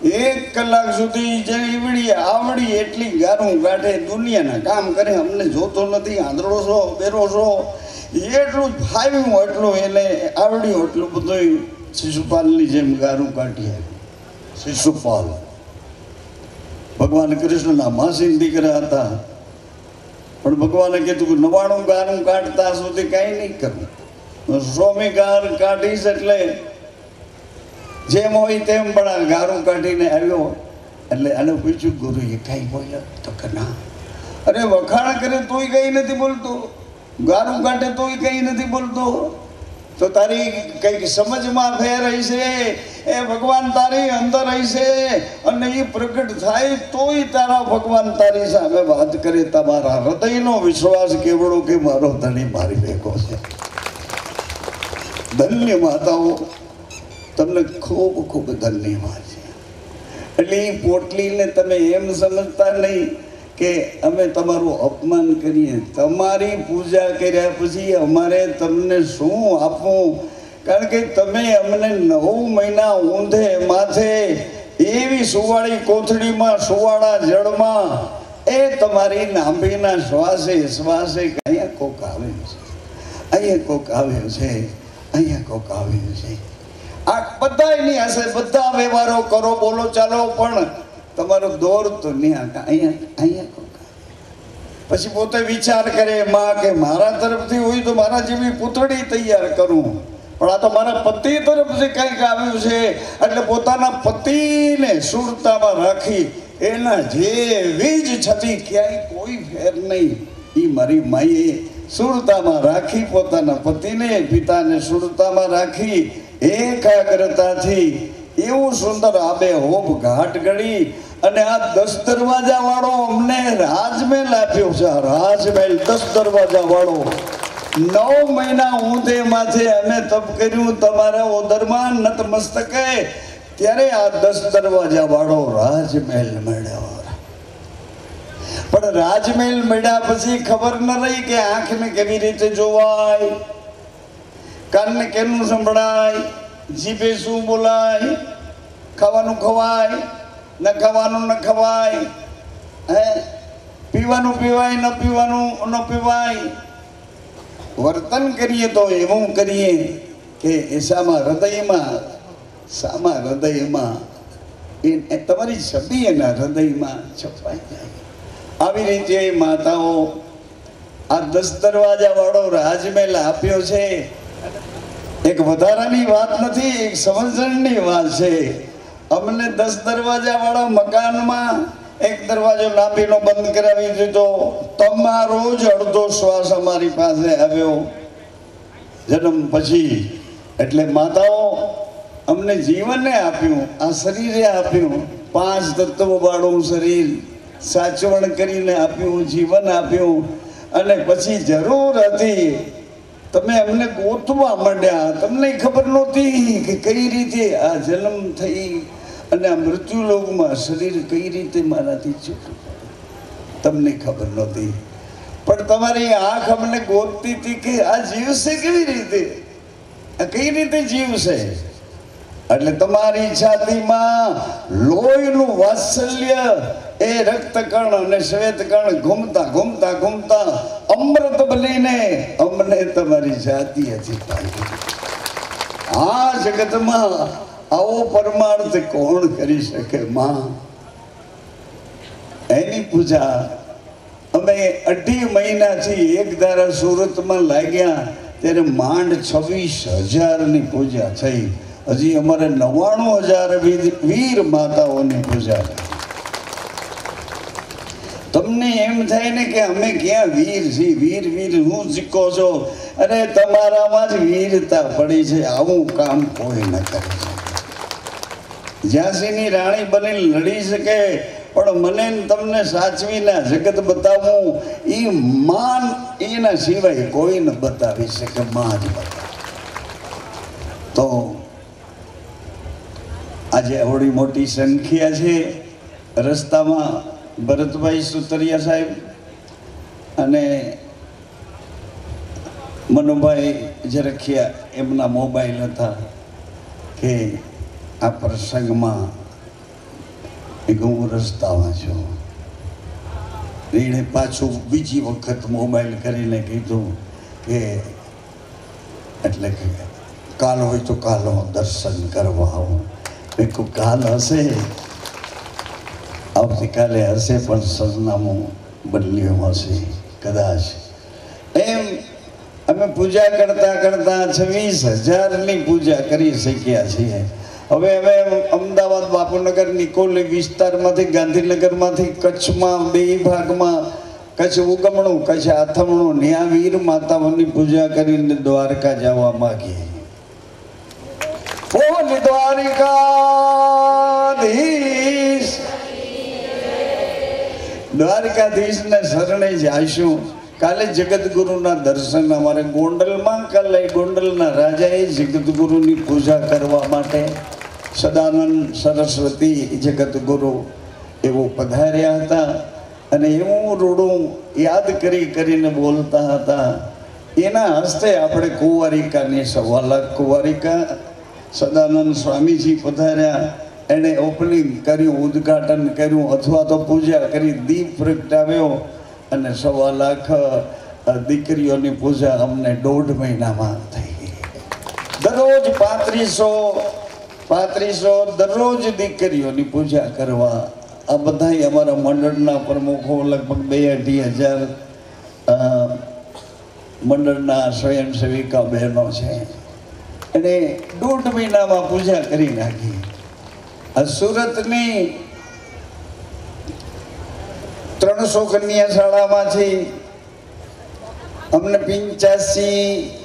1 કલાક સુધી જેવડી આવડી એટલી ગારું કાઢે, દુનિયાના કામ કરે, અમને જોતો નથી, આંધળો છો, બેરો છો, એટલું જ ફાવ્યું એટલું એને આવડ્યું એટલું બધું શિશુપાલની જેમ ગારું કાઢી. શિશુપાલ ભગવાન કૃષ્ણના માસીના દીકરા હતા, પણ ભગવાને કીધું કે 99 ગારું કાઢતા સુધી કાંઈ નહીં કરવું, 100મી ગાર કાઢીશ એટલે જેમ હોય તેમ. પણ ગારું કાઢીને આવ્યો એટલે આને પૂછ્યું ગુરુએ કાંઈ બોલ્યો? તો કે ના. અરે વખાણ કરે તોય કંઈ નથી બોલતો, ગારું કાઢે તોય કંઈ નથી બોલતો. તો તારી કંઈક સમજમાં ફેર હશે, એ ભગવાન તારી અંદર હશે અને એ પ્રગટ થાય તોય તારા ભગવાન તારી સામે વાત કરે. તમારા હૃદયનો વિશ્વાસ કેવડો કે મારો ધણી મારી ભેગો છે. ધન્ય માતાઓ, તમને ખૂબ ખૂબ ધન્યવાદ છે. એટલે એ પોટલીને તમે એમ સમજતા નહીં કે અમે તમારું અપમાન કરીએ. તમારી પૂજા કર્યા પછી અમારે તમને શું આપવું? કારણ કે તમે અમને 9 મહિના ઊંધે માથે એવી સુવાળી કોથળીમાં, સુવાળા જળમાં, એ તમારી નાભીના શ્વાસે શ્વાસે અહીંયા કોક આવ્યું છે, અહીંયા કોક આવ્યું છે, અહીંયા કોક આવ્યું છે. આ બધા એની હશે, બધા વ્યવહારો કરો, બોલો ચાલો, પણ તમારો દોર તો નહીં. અહીંયા પછી પોતે વિચાર કરે માં કે મારા તરફથી હોય તો મારા જેવી પૂતળી તૈયાર કરું, પણ આ તો મારા પતિ તરફથી કંઈક આવ્યું છે એટલે પોતાના પતિને સુરતામાં રાખી એના જેવી જ છતી, ક્યાંય કોઈ ફેર નહીં. એ મારી માએ સુરતામાં રાખી, પોતાના પતિને, પિતાને સુરતામાં રાખી, એકાગ્રતાથી એવું સુંદર આબેહૂબ ઘાટ ગળી. અને આ 10 દરવાજા વાળો અમને રાજમહેલ આપ્યો છે. રાજમહેલ 10 દરવાજા વાળો. 9 મહિના ઊંધે માથે અમે તપ કર્યું તમારા ઓદરમાં નતમસ્તકે, ત્યારે આ 10 દરવાજા વાળો રાજમહેલ મળ્યો. પણ રાજમહેલ મળ્યા પછી ખબર ન રહી કે આંખને કેવી રીતે જોવાય, કાનને કેનું સંભળાય, જીભે શું બોલાય, ખાવાનું ખવાય ન ખાવાનું ન ખવાય, પીવાનું પીવાય ન પીવાનું ન પીવાય. વર્તન કરીએ તો એવું કરીએ કે સામા હૃદયમાં એ તમારી છબી એના હૃદયમાં છપાઈ જાય. આવી રીતે માતાઓ આ 10 દરવાજા વાળો રાજમહેલ આપ્યો છે. એક વધારાની વાત નથી, એક સમજણની વાત છે. અમને 10 દરવાજા વાળા મકાનમાં એક દરવાજો નાભીનો બંધ કરાવી દીધો. તમારો જ અડધો શ્વાસ અમારી પાસે આવ્યો જન્મ પછી. એટલે માતાઓ અમને જીવને આપ્યું, આ શરીરે આપ્યું, 5 તત્વો વાળું શરીર સાચવણ કરીને આપ્યું, જીવન આપ્યું. અને પછી જરૂર હતી તમે અમને ગોતવા માંડ્યા. તમને ખબર નહોતી કે કઈ રીતે આ જન્મ થઈ અને આ મૃત્યુલોકમાં શરીર કઈ રીતે મારાથી છૂટું. તમને ખબર નહોતી, પણ તમારી આંખ અમને ગોતતી હતી કે આ જીવશે કેવી રીતે, આ કઈ રીતે જીવશે. એટલે તમારી છાતીમાં લોહીનું વાત્સલ્ય, એ રક્તકણ અને શ્વેતકણ ઘૂમતા ઘૂમતા ઘૂમતા અમૃત બનીને અમને તમારી જાતિએથી પાડી. આ જગતમાં આવો પરમાર્થ કોણ કરી શકે માં? એની પૂજા અમે 2.5 મહિનાથી એક ધારા સુરતમાં લાગ્યા ત્યારે માંડ 26,000ની પૂજા થઈ. હજી અમારે 99,000 વીર માતાઓની પૂજા થઈ. તમને એમ થાય ને કે અમે ક્યાં વીર છીએ, વીર વીર હું શીખો છો? અરે તમારામાં જ વીરતા પડી છે. આવું કામ કોઈ ન કરે. ઝાંસીની રાણી બની લડી શકે પણ મને ને તમને સાચવીને જગત બતાવવું એ માન એના સિવાય કોઈ ન બતાવી શકે, માં જ બતાવે. તો આજે આવડી મોટી સંખ્યા છે રસ્તામાં. ભરતભાઈ સુતરિયા સાહેબ અને મનુભાઈ ઝરખિયા એમના મોબાઈલ હતા કે આ પ્રસંગમાં એક હું રસ્તામાં છું. એણે પાછું બીજી વખત મોબાઈલ કરીને કીધું કે એટલે કે કાલ હોય તો કાલ દર્શન કરવા આવું. મેં કહું કાલ હશે, આવતીકાલે હશે, પણ સરનામું બદલ્યું હશે કદાચ. એમ અમે પૂજા કરતા કરતા 26,000ની પૂજા કરી શક્યા છીએ. હવે અમે અમદાવાદ બાપુનગર નિકોલી વિસ્તારમાંથી ગાંધીનગરમાંથી કચ્છમાં બે ભાગમાં, કચ્છ ઉગમણું કચ્છ આથમણું, ન્યા વીર માતાઓની પૂજા કરીને દ્વારકા જવા માંગીએ. બોલ દ્વારકાધીશ, દ્વારકાધીશને શરણે જઈશું. કાલે જગતગુરુના દર્શન અમારે ગોંડલમાં, કાલે ગોંડલના રાજાએ જગતગુરુની પૂજા કરવા માટે સદાનંદ સરસ્વતી જગતગુરુ એવું પધાર્યા હતા. અને એવું રૂડું યાદ કરીને બોલતા હતા. એના હસ્તે આપણે કુંવારિકાની 1.25 લાખ કુંવારિકા સદાનંદ સ્વામીજી પધાર્યા. એણે ઓપનિંગ કર્યું, ઉદ્ઘાટન કર્યું અથવા તો પૂજા કરી, દીપ પ્રગટાવ્યો અને 1.25 લાખ દીકરીઓની પૂજા અમને 1.5 મહિનામાં થઈ. દરરોજ 3500 દરરોજ દીકરીઓની પૂજા કરવા. આ બધા અમારા મંડળના પ્રમુખો, લગભગ 2-2.5 મંડળના સ્વયંસેવિકા બહેનો છે. એને 1.5 મહિનામાં પૂજા કરી નાખી. આ સુરતની 300 કન્યા શાળામાંથી અમને 85,000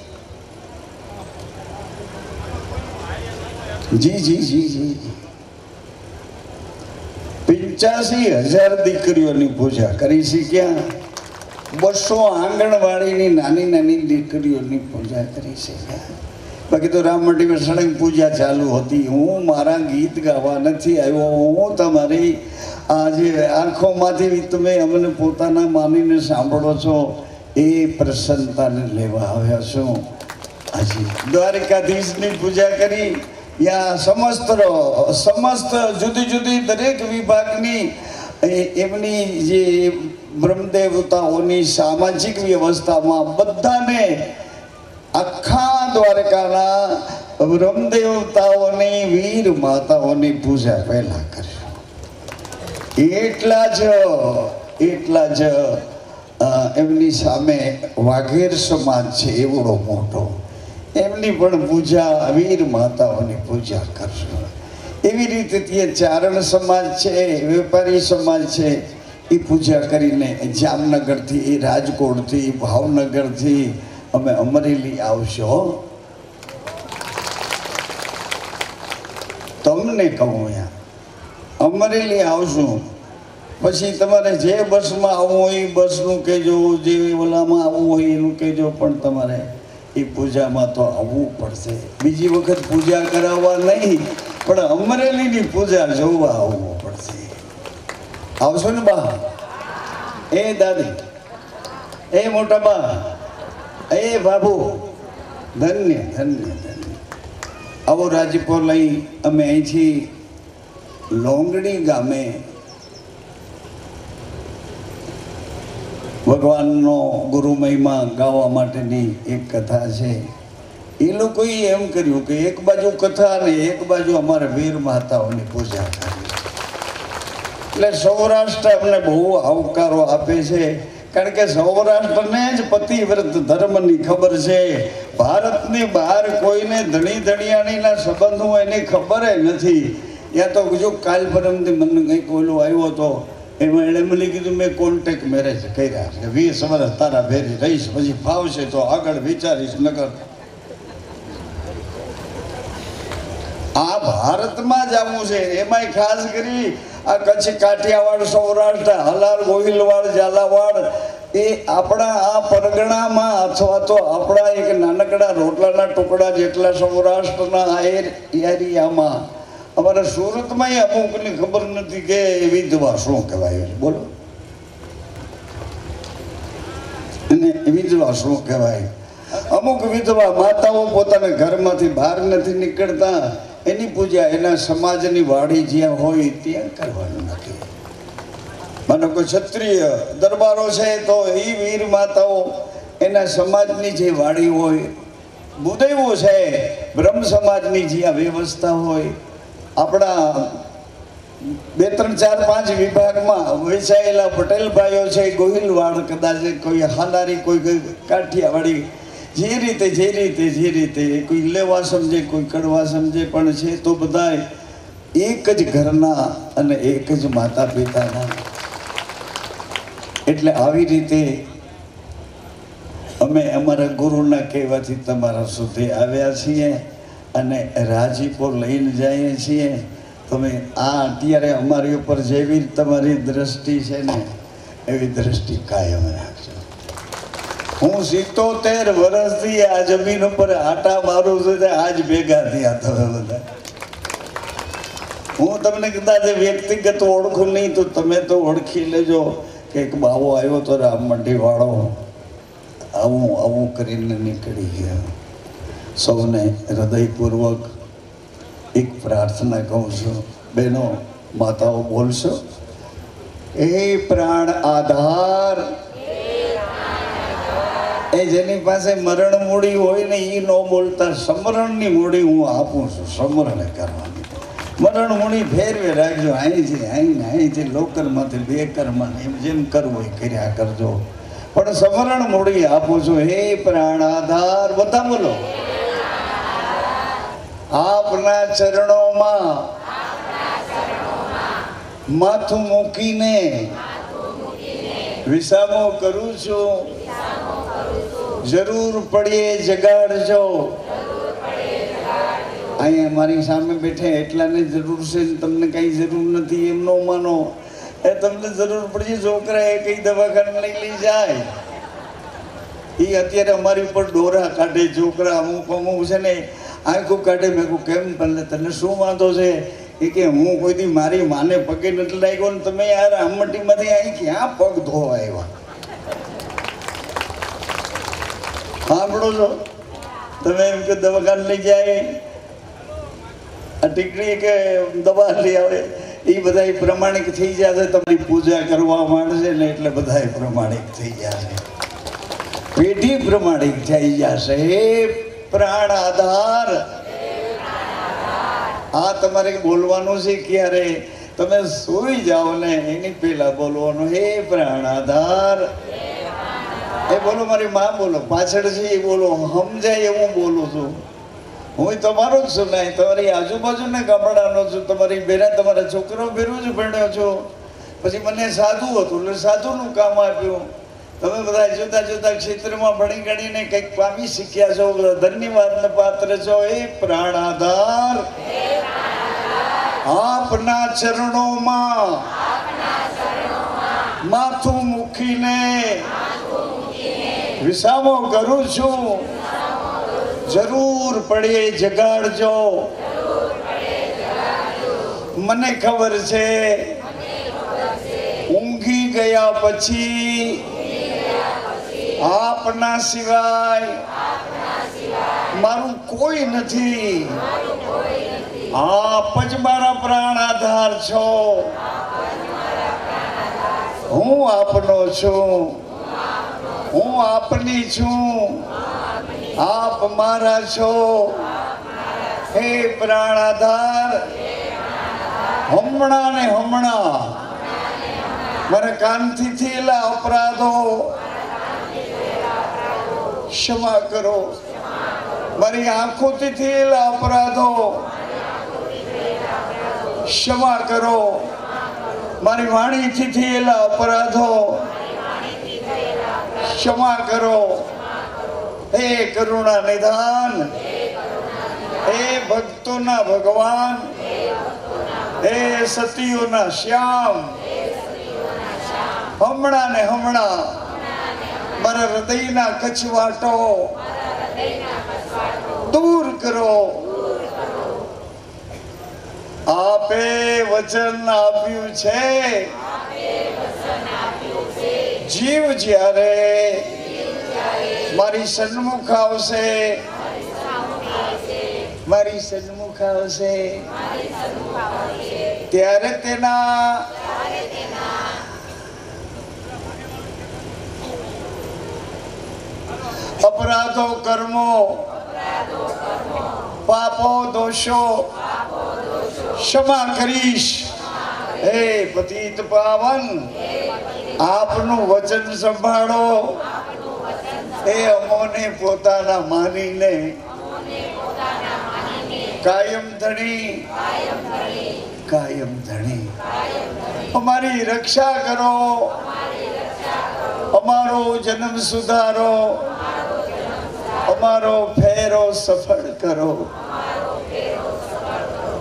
દીકરીઓની પૂજા કરી શક્યા. 200 આંગણવાડીની નાની દીકરીઓની પૂજા કરી શક્યા. બાકી તો રામ મંદિરમાં સળંગ પૂજા ચાલુ હતી. હું મારા ગીત ગાવા નથી આવ્યો, હું તમારી આજે આંખોમાંથી તમે અમને પોતાના માનીને સાંભળો છો એ પ્રસન્નતાને લેવા આવ્યા છું. આજે દ્વારકાધીશની પૂજા કરી. યા સમસ્ત જુદી દરેક વિભાગની એમની જે બ્રહ્મદેવતાઓની સામાજિક વ્યવસ્થામાં બધાને આખા દ્વારકાના બ્રહ્મદેવતાઓની વીર માતાઓની પૂજા પહેલા કરી. એટલા જ એમની સામે વાઘેર સમાજ છે એવડો મોટો, એમની પણ પૂજા, વીર માતાઓની પૂજા કરશો. એવી રીતે ત્યાં ચારણ સમાજ છે, વેપારી સમાજ છે, એ પૂજા કરીને જામનગરથી, રાજકોટથી, ભાવનગરથી અમે અમરેલી આવશો. તમને કહું યાર, અમરેલી આવશું. પછી તમારે જે બસમાં આવવું હોય એ બસનું કહેજો, જે ઓલામાં આવવું હોય એનું કહેજો, પણ તમારે એ પૂજામાં તો આવવું પડશે. બીજી વખત પૂજા કરાવવા નહીં, પણ અમરેલીની પૂજા જોવા આવવું પડશે. આવશો ને બા? એ દાદી, એ મોટા બા, એ બાબુ, ધન્ય. આવો રાજીપો લઈ અમે અહીંથી લોંગડી ગામે ભગવાનનો ગુરુ મહિમા ગાવા માટેની એક કથા છે. એ લોકોએ એમ કર્યું કે એક બાજુ કથા અને એક બાજુ અમારે વીર માતાઓની પૂજા કરી. એટલે સૌરાષ્ટ્ર અમને બહુ આવકારો આપે છે, કારણ કે સૌરાષ્ટ્રને જ પતિવ્રત ધર્મની ખબર છે. ભારતની બહાર કોઈને ધણી ધણિયાણીના સંબંધ હોય એની ખબર નથી. ત્યાં તો જો કાલ પરમથી મને કંઈક ઓલું આવ્યો હતો, એમાં એણે મને કીધું મેં કોન્ટેક્ટ મેરેજ કર્યા છે, 20 વર્ષ તારા ભેરી રહીશ, પછી ફાવશે તો આગળ વિચારીશ, નકર આ ભારતમાં જ આવવું છે. એમાંય ખાસ કરી આ કચ્છ, કાઠિયાવાડ, સૌરાષ્ટ્ર, હાલાર, ગોહિલવાડ, ઝાલાવાડ એ આપણા આ પરગણામાં અથવા તો આપણા એક નાનકડા રોટલાના ટુકડા જેટલા સૌરાષ્ટ્રના આ એરિયામાં અમારા સુરતમાં અમુકની ખબર નથી કે વિધવા શું કહેવાય. બોલો, અને વિધવા શું કહેવાય? અમુક વિધવા માતાઓ પોતાના ઘરમાંથી બહાર નથી નીકળતા. એની પૂજા એના સમાજની વાડી જ્યાં હોય ત્યાં કરવાનું નથી. માનો કોઈ ક્ષત્રિય દરબારો છે તો એ વીર માતાઓ એના સમાજની જે વાડી હોય, બુદેવો છે બ્રહ્મ સમાજની જ્યાં વ્યવસ્થા હોય, આપણા 2, 3, 4, 5 વિભાગમાં વેચાયેલા પટેલ ભાઈઓ છે, ગોહિલવાડ કદાચ કોઈ હાલારી, કોઈ કાઠિયાવાડી, જે રીતે કોઈ લેવા સમજે, કોઈ કડવા સમજે, પણ છે તો બધા એક જ ઘરના અને એક જ માતા પિતાના. એટલે આવી રીતે અમે અમારા ગુરુના કહેવાથી તમારા સુધી આવ્યા છીએ અને રાજીપો લઈને જઈએ છીએ. તમે આ અત્યારે અમારી ઉપર જેવી તમારી દ્રષ્ટિ છે ને એવી દ્રષ્ટિ કાયમ રાખજો. હું 77 વર્ષથી આ જમીન ઉપર આટા મારું છું, આજ ભેગા થયા તમે બધા. હું તમને કદાચ વ્યક્તિગત ઓળખું નહીં તો તમે તો ઓળખી લેજો કે એક બાવો આવ્યો તો રામ મંડી વાળો આવું કરીને નીકળી ગયા. સૌને હૃદયપૂર્વક એક પ્રાર્થના કહું છું, બહેનો માતાઓ બોલશો. એ પ્રાણ આધાર, એ જેની પાસે મરણ મૂડી હોય ને એ ન બોલતા, સમરણની મૂડી હું આપું છું. સમરણ કરવાની મરણ મૂડી ફેરવે રાખજો. અહીંથી લોકરમાંથી 2 કરમાં એમ જેમ કરવું હોય કર્યા કરજો, પણ સમરણ મૂડી આપું છું. હે પ્રાણ આધાર, બધા બોલો. આપના ચરણોમાં માથું મૂકીને વિસામો કરું છું. જરૂર પડે જગાડજો. અહીંયા મારી સામે બેઠે એટલાને જરૂર છે, તમને કઈ જરૂર નથી એમ ન માનો. એ તમને જરૂર પડશે, છોકરા એ કઈ દવાખાને લઈ જાય. એ અત્યારે અમારી ઉપર ડોરા કાઢે છોકરા. અમુક છે ને આંખું કાઢે. મેં કહું કેમ, તને શું વાંધો છે? એ કે હું કોઈ દી મારી માને પગે નથી લાગ્યો ને તમે યાર આમટીમાંથી અહીં ક્યાં પગ ધોવા આવ્યા? સાંભળો છો તમે? એમ કે દવાખાને લઈ જાય, આ ટીકડી કે દવા લઈ આવે, એ બધા પ્રમાણિક થઈ જશે. તમારી પૂજા કરવા માંડશે ને એટલે બધા પ્રમાણિક થઈ જશે, પેઢી પ્રમાણિક થઈ જશે. હે પ્રાણ આધાર, આ તમારે બોલવાનું છે. ક્યારે તમે સૂઈ જાઓ ને એની પહેલા બોલવાનું, હે પ્રાણ આધાર. એ બોલો, મારી માં બોલો, પાછળ છે એ બોલો, સમજાય એવું બોલું છું. હું તમારો જ છું ને, તમારી આજુબાજુના ગામડાનો છું, તમારી બેરા, તમારા છોકરો બેરું જ ભણ્યો છો. પછી મને સાધુ હતું એટલે સાધુનું કામ આપ્યું. તમે બધા જુદા જુદા ક્ષેત્રમાં ભણી ગણીને કંઈક પામી શીખ્યા છો, ધન્યવાદને પાત્ર છો. એ પ્રાણ આધાર, આપના ચરણોમાં માથું મૂકીને વિસામો કરું છું. જરૂર પડે જગાડજો. મને ખબર છે ઊંઘી ગયા પછી આપના સિવાય મારું કોઈ નથી. આપ જ મારા પ્રાણ આધાર છો. હું આપનો છું, હું આપની છું, આપ મારા છો. હે પ્રાણ આધાર, હમણાં ને હમણાં મારા કાનથી થયેલા અપરાધો ક્ષમા કરો. મારી આંખોથી થયેલા અપરાધો ક્ષમા કરો. મારી વાણીથી થયેલા અપરાધો ક્ષમા કરો. હે કરુણા નિધાન, હે ભક્તોના ભગવાન, એ સતીઓના શ્યામ, હમણાં ને હમણાં મારા હૃદયના કચવાટો દૂર કરો. આપે વચન આપ્યું છે, જીવ જ્યારે મારી સન્મુખ આવશે, મારી સન્મુખ આવશે ત્યારે તેના અપરાધો, કર્મો, પાપો, દોષો ક્ષમા કરીશ. હે પતિત પાવન, આપનું વચન સંભાળો. એ અમોને પોતાના માનીને કાયમ ધણી, કાયમ ધણી અમારી રક્ષા કરો. અમારો જન્મ સુધારો, અમારો ફેરો સફળ કરો,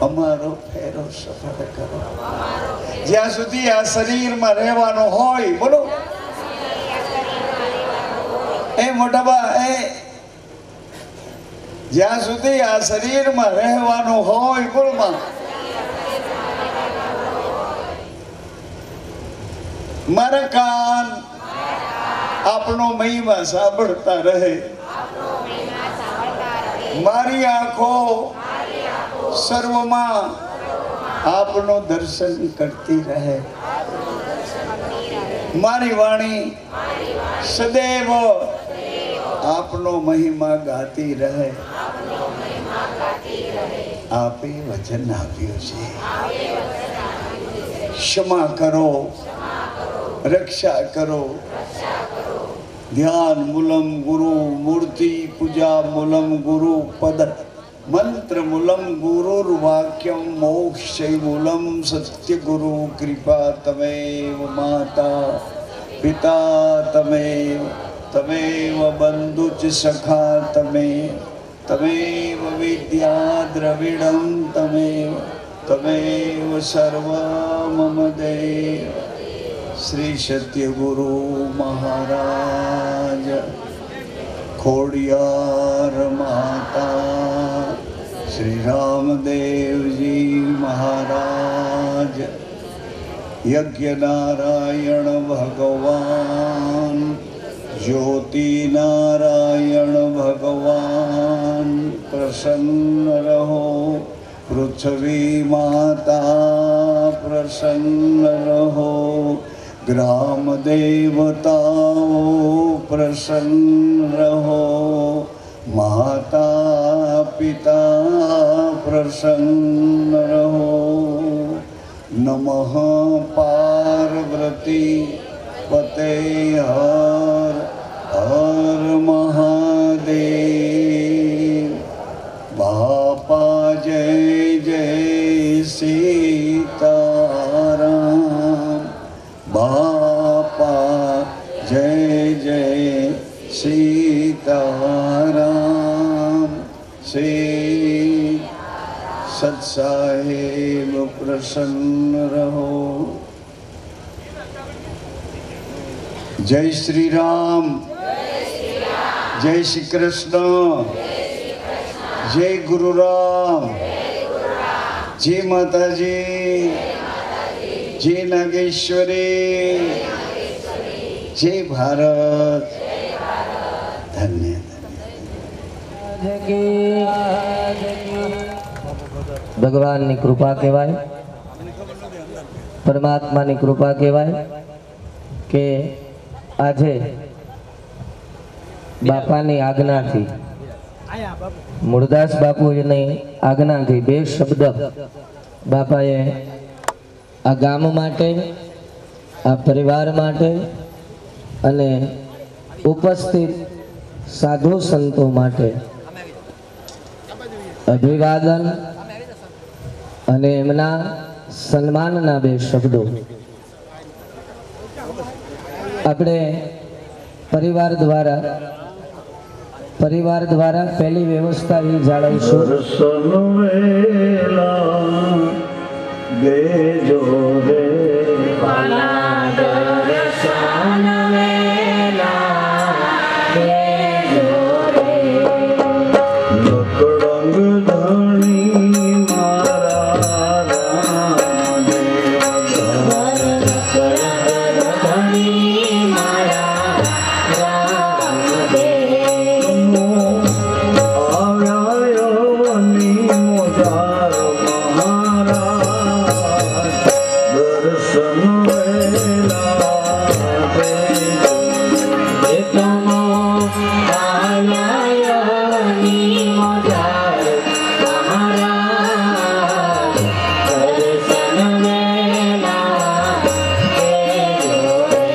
અમારો ફેરો સફળ કરો. જ્યાં સુધી આ શરીરમાં રહેવાનો હોય, બોલો એ મોટાબા, એ જ્યાં સુધી આ શરીરમાં રહેવાનું હોય, બોલો માં, મારા કાન આપણો મહિમા સાંભળતા રહે, મારી આંખો સર્વમાં આપનું દર્શન કરતી રહે, મારી વાણી સદૈવ આપનો મહિમા ગાતી રહે. આપે વચન આપ્યું છે, ક્ષમા કરો, રક્ષા કરો. ધ્યાન મૂલમ ગુરુ મૂર્તિ, પૂજા મૂલમ ગુરુ પદ, મંત્ર મૂલમ ગુરુર વાક્યમ, મોક્ષ મૂલમ સત્ય ગુરુ કૃપા. તમેવ માતા પિતા, તમેવ તમેવ બંધુચ સખા, તમેવ વિદ્યા દ્રવિડમ, તમેવ સર્વ મમ દેવ. શ્રી સત્ય ગુરુ મહારાજ, ખોડિયાર માતા, શ્રી રામદેવજી મહારાજ, યજ્ઞ નારાયણ ભગવાન, જ્યોતિ નારાયણ ભગવાન, પ્રસન્ન રહો. પૃથ્વી માતા પ્રસન્ન રહો, ગ્રામ દેવતાઓ પ્રસન્ન રહો, માતા પિતા પ્રસન્ન રહો. નમઃ પાર્વતી પતે હર હર મહાદેવ. બાપા જય જય સીતારામ, બાપા જય જય સીતારામ. શ્રી સત્સાહેબ પ્રસન્ન રહો. જય શ્રી રામ, જય શ્રી કૃષ્ણ, જય ગુરુ રામ, જય માતાજી, જય નાગેશ્વરી, જય ભારત. ધન્ય ભગવાનની કૃપા કહેવાય, પરમાત્માની કૃપા કહેવાય કે આજે બાપાની આજ્ઞાથી, મૂળદાસ બાપુની આજ્ઞાથી બે શબ્દ બાપાએ આ ગામ માટે, આ પરિવાર માટે અને ઉપસ્થિત સાધુ સંતો માટે અભિવાદન અને એમના સન્માનના બે શબ્દો આપણે પરિવાર દ્વારા પહેલી વ્યવસ્થા એ જાળવીશું. દેજો રે વાલા દર્શન વેલા દેજો રે નકળંગ ધણી મારા રામદેવ ધણી મારા રામદેવ આવ્યાયોની મોજાર મહારાજ દર્શન વેલા દેજો તમો આયાની મોજાર મહારાજ દર્શન વેલા દેજો રે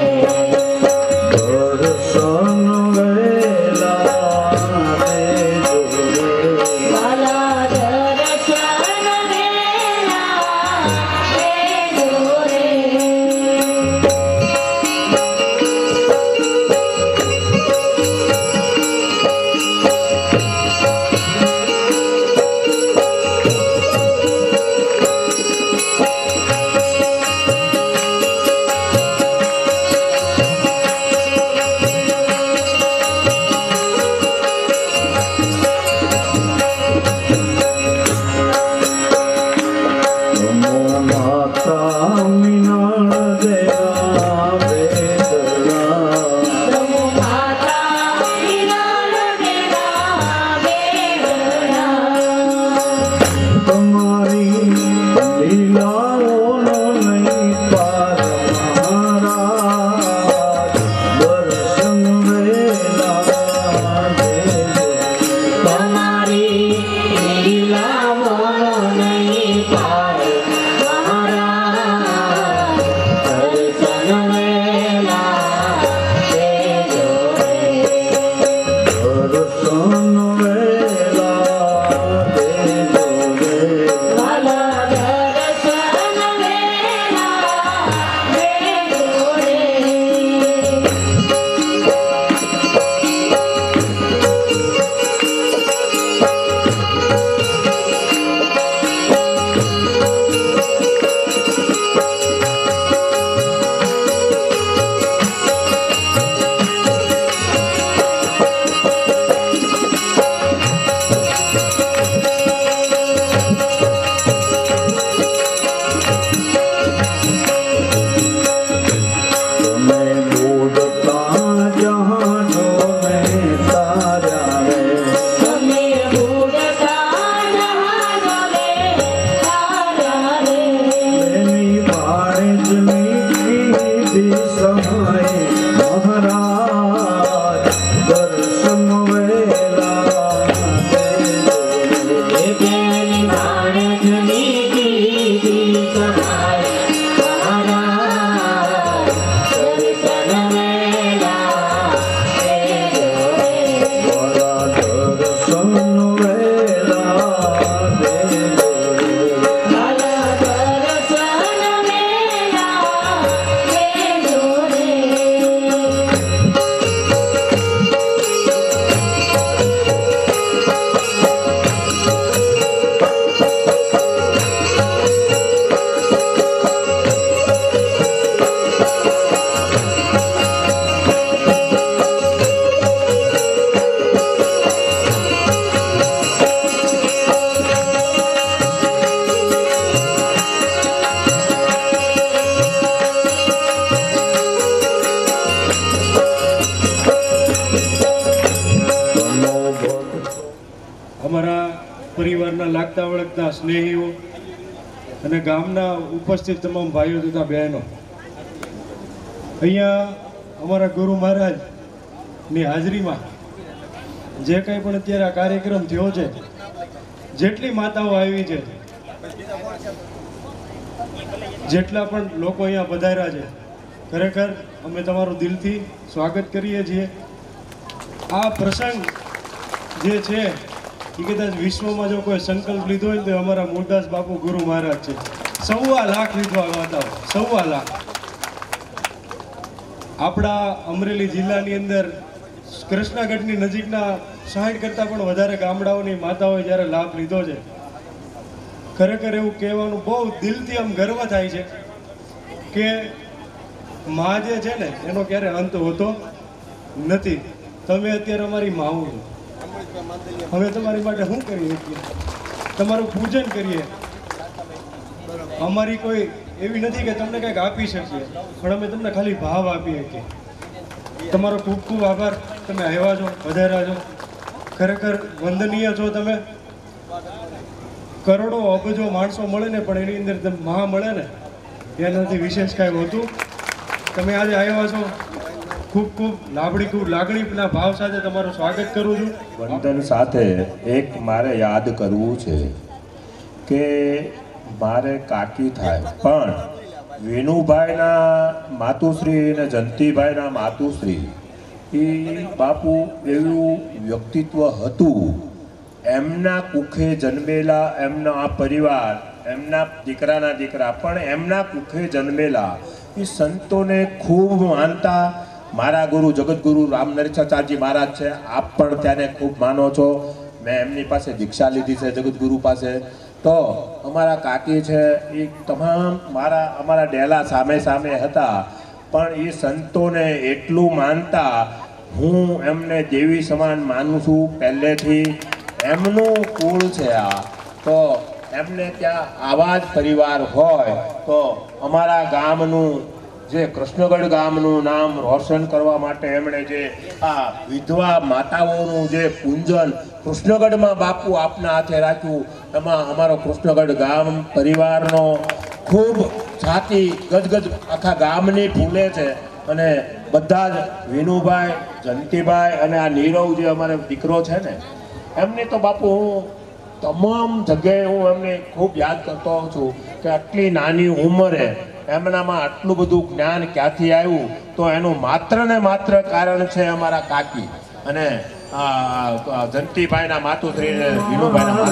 દર્શન વેલા દેજો રે વાલા દર્શન વેલા દેજો રે નમો માતા મીનાળ દેવા બેદરા નમો માતા વિનાળ દેવા બેદરા તમારી લીલાઓનો નહીં પાર મહારાજ દર્શન વેલા દેજો તમારી લીલાઓ નહીં પાર મહારાજ દર્શન વેલા દેજો રે દર્શન વેલા દેજો રે વાલા દર્શન વેલા દેજો રે તમે બોલતા જહાજો ને તાર્યા રે તમે ભૂલતા જહાજો રે તારા રે એની વાણે જ નીકળી સમય મહારાજ દર્શન વેલા દેજો રે બેની માણે ઘણી દીદી સહાય મહારાજ દર્શન વેલા દેજો રે વાલા દર્શન વેલા દેજો રે વાલા દર્શન વેલા દેજો રે અમારા પરિવારના લાગતા વળગતા સ્નેહીઓ અને ગામના ઉપસ્થિત તમામ ભાઈઓ તથા બહેનો, અહીંયા અમારા ગુરુ મહારાજની હાજરીમાં જે કંઈ પણ અત્યારે આ કાર્યક્રમ થયો છે, જેટલી માતાઓ આવી છે, જેટલા પણ લોકો અહીંયા પધાર્યા છે, ખરેખર અમે તમારું દિલથી સ્વાગત કરીએ છીએ. આ પ્રસંગ જે છે એ કદાચ વિશ્વમાં જો કોઈ સંકલ્પ લીધો હોય તો અમારા મૂળદાસ બાપુ ગુરુ મહારાજ છે. 1.25 લાખ લીધો માતાઓ, 1.25 લાખ. આપણા અમરેલી જિલ્લાની અંદર કૃષ્ણાગઢની નજીકના 60 કરતાં પણ વધારે ગામડાઓની માતાઓએ જ્યારે લાભ લીધો છે, ખરેખર એવું કહેવાનું બહુ દિલથી આમ ગર્વ થાય છે કે માં જે છે ને એનો ક્યારે અંત હોતો નથી. તમે અત્યારે અમારી માવું છો. હવે તમારી માટે શું કરી શકીએ? તમારું પૂજન કરીએ. અમારી કોઈ એવી નથી કે તમને કંઈક આપી શકીએ, પણ અમે તમને ખાલી ભાવ આપી શકીએ. તમારો ખૂબ ખૂબ આભાર. તમે આવ્યા છો, વધાર્યા છો, ખરેખર વંદનીય છો. તમે કરોડો અબજો માણસો મળે ને, પણ એની અંદર તમે મહા મળે ને, એનાથી વિશેષ કાંઈ હોતું. તમે આજે આવ્યા છો, ખૂબ ખૂબ લાગણીના ભાવ સાથે તમારું સ્વાગત કરું છું. વંદન સાથે એક મારે યાદ કરવું છે કે મારે કાકી થાય, પણ વિનુભાઈના માતુશ્રી અને જંતીભાઈના માતુશ્રી એ બાપુ એવું વ્યક્તિત્વ હતું. એમના કુખે જન્મેલા એમના આ પરિવાર, એમના દીકરાના દીકરા પણ એમના કુખે જન્મેલા એ સંતોને ખૂબ માનતા. મારા ગુરુ જગતગુરુ રામનરેશાચાર્યજી મહારાજ છે, આપ પણ તેને ખૂબ માનો છો. મેં એમની પાસે દીક્ષા લીધી છે જગતગુરુ પાસે. તો અમારા કાકી છે એ તમામ અમારા ડેલા સામે સામે હતા, પણ એ સંતોને એટલું માનતા. હું એમને દેવી સમાન માનું છું પહેલેથી. એમનું કુળ છે આ. તો એમને ત્યાં આવા જ પરિવાર હોય તો અમારા ગામનું જે કૃષ્ણગઢ ગામનું નામ રોશન કરવા માટે એમણે જે આ વિધવા માતાઓનું જે પૂંજન કૃષ્ણગઢમાં બાપુ આપના હાથે રાખ્યું, એમાં અમારો કૃષ્ણગઢ ગામ પરિવારનો ખૂબ છાતી ગજગજ આખા ગામની ફૂલે છે. અને બધા જ વિનુભાઈ, જંતીભાઈ અને આ નીરવ જે અમારો દીકરો છે ને, એમને તો બાપુ હું તમામ જગ્યાએ હું એમને ખૂબ યાદ કરતો હોઉં છું કે આટલી નાની ઉંમરે એમનામાં આટલું બધું જ્ઞાન ક્યાંથી આવ્યું. તો એનું માત્ર ને માત્ર કારણ છે અમારા કાકી અને જંતીભાઈના માતુશ્રી ને વિનુભાઈના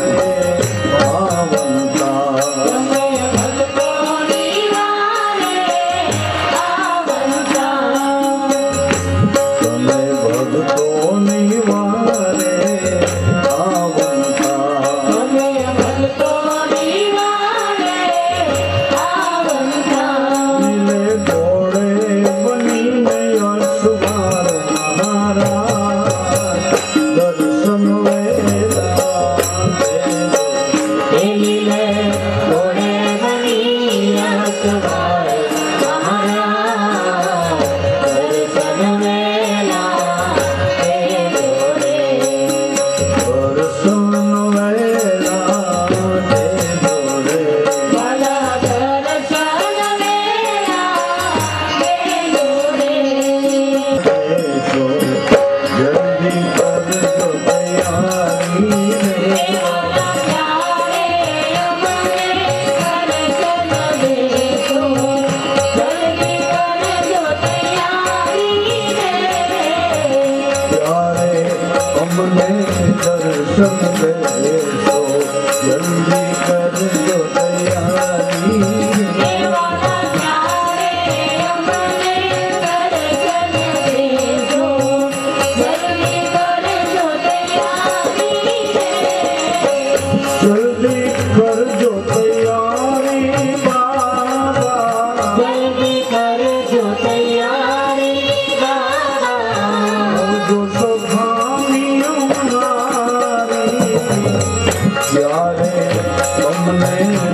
Yeah.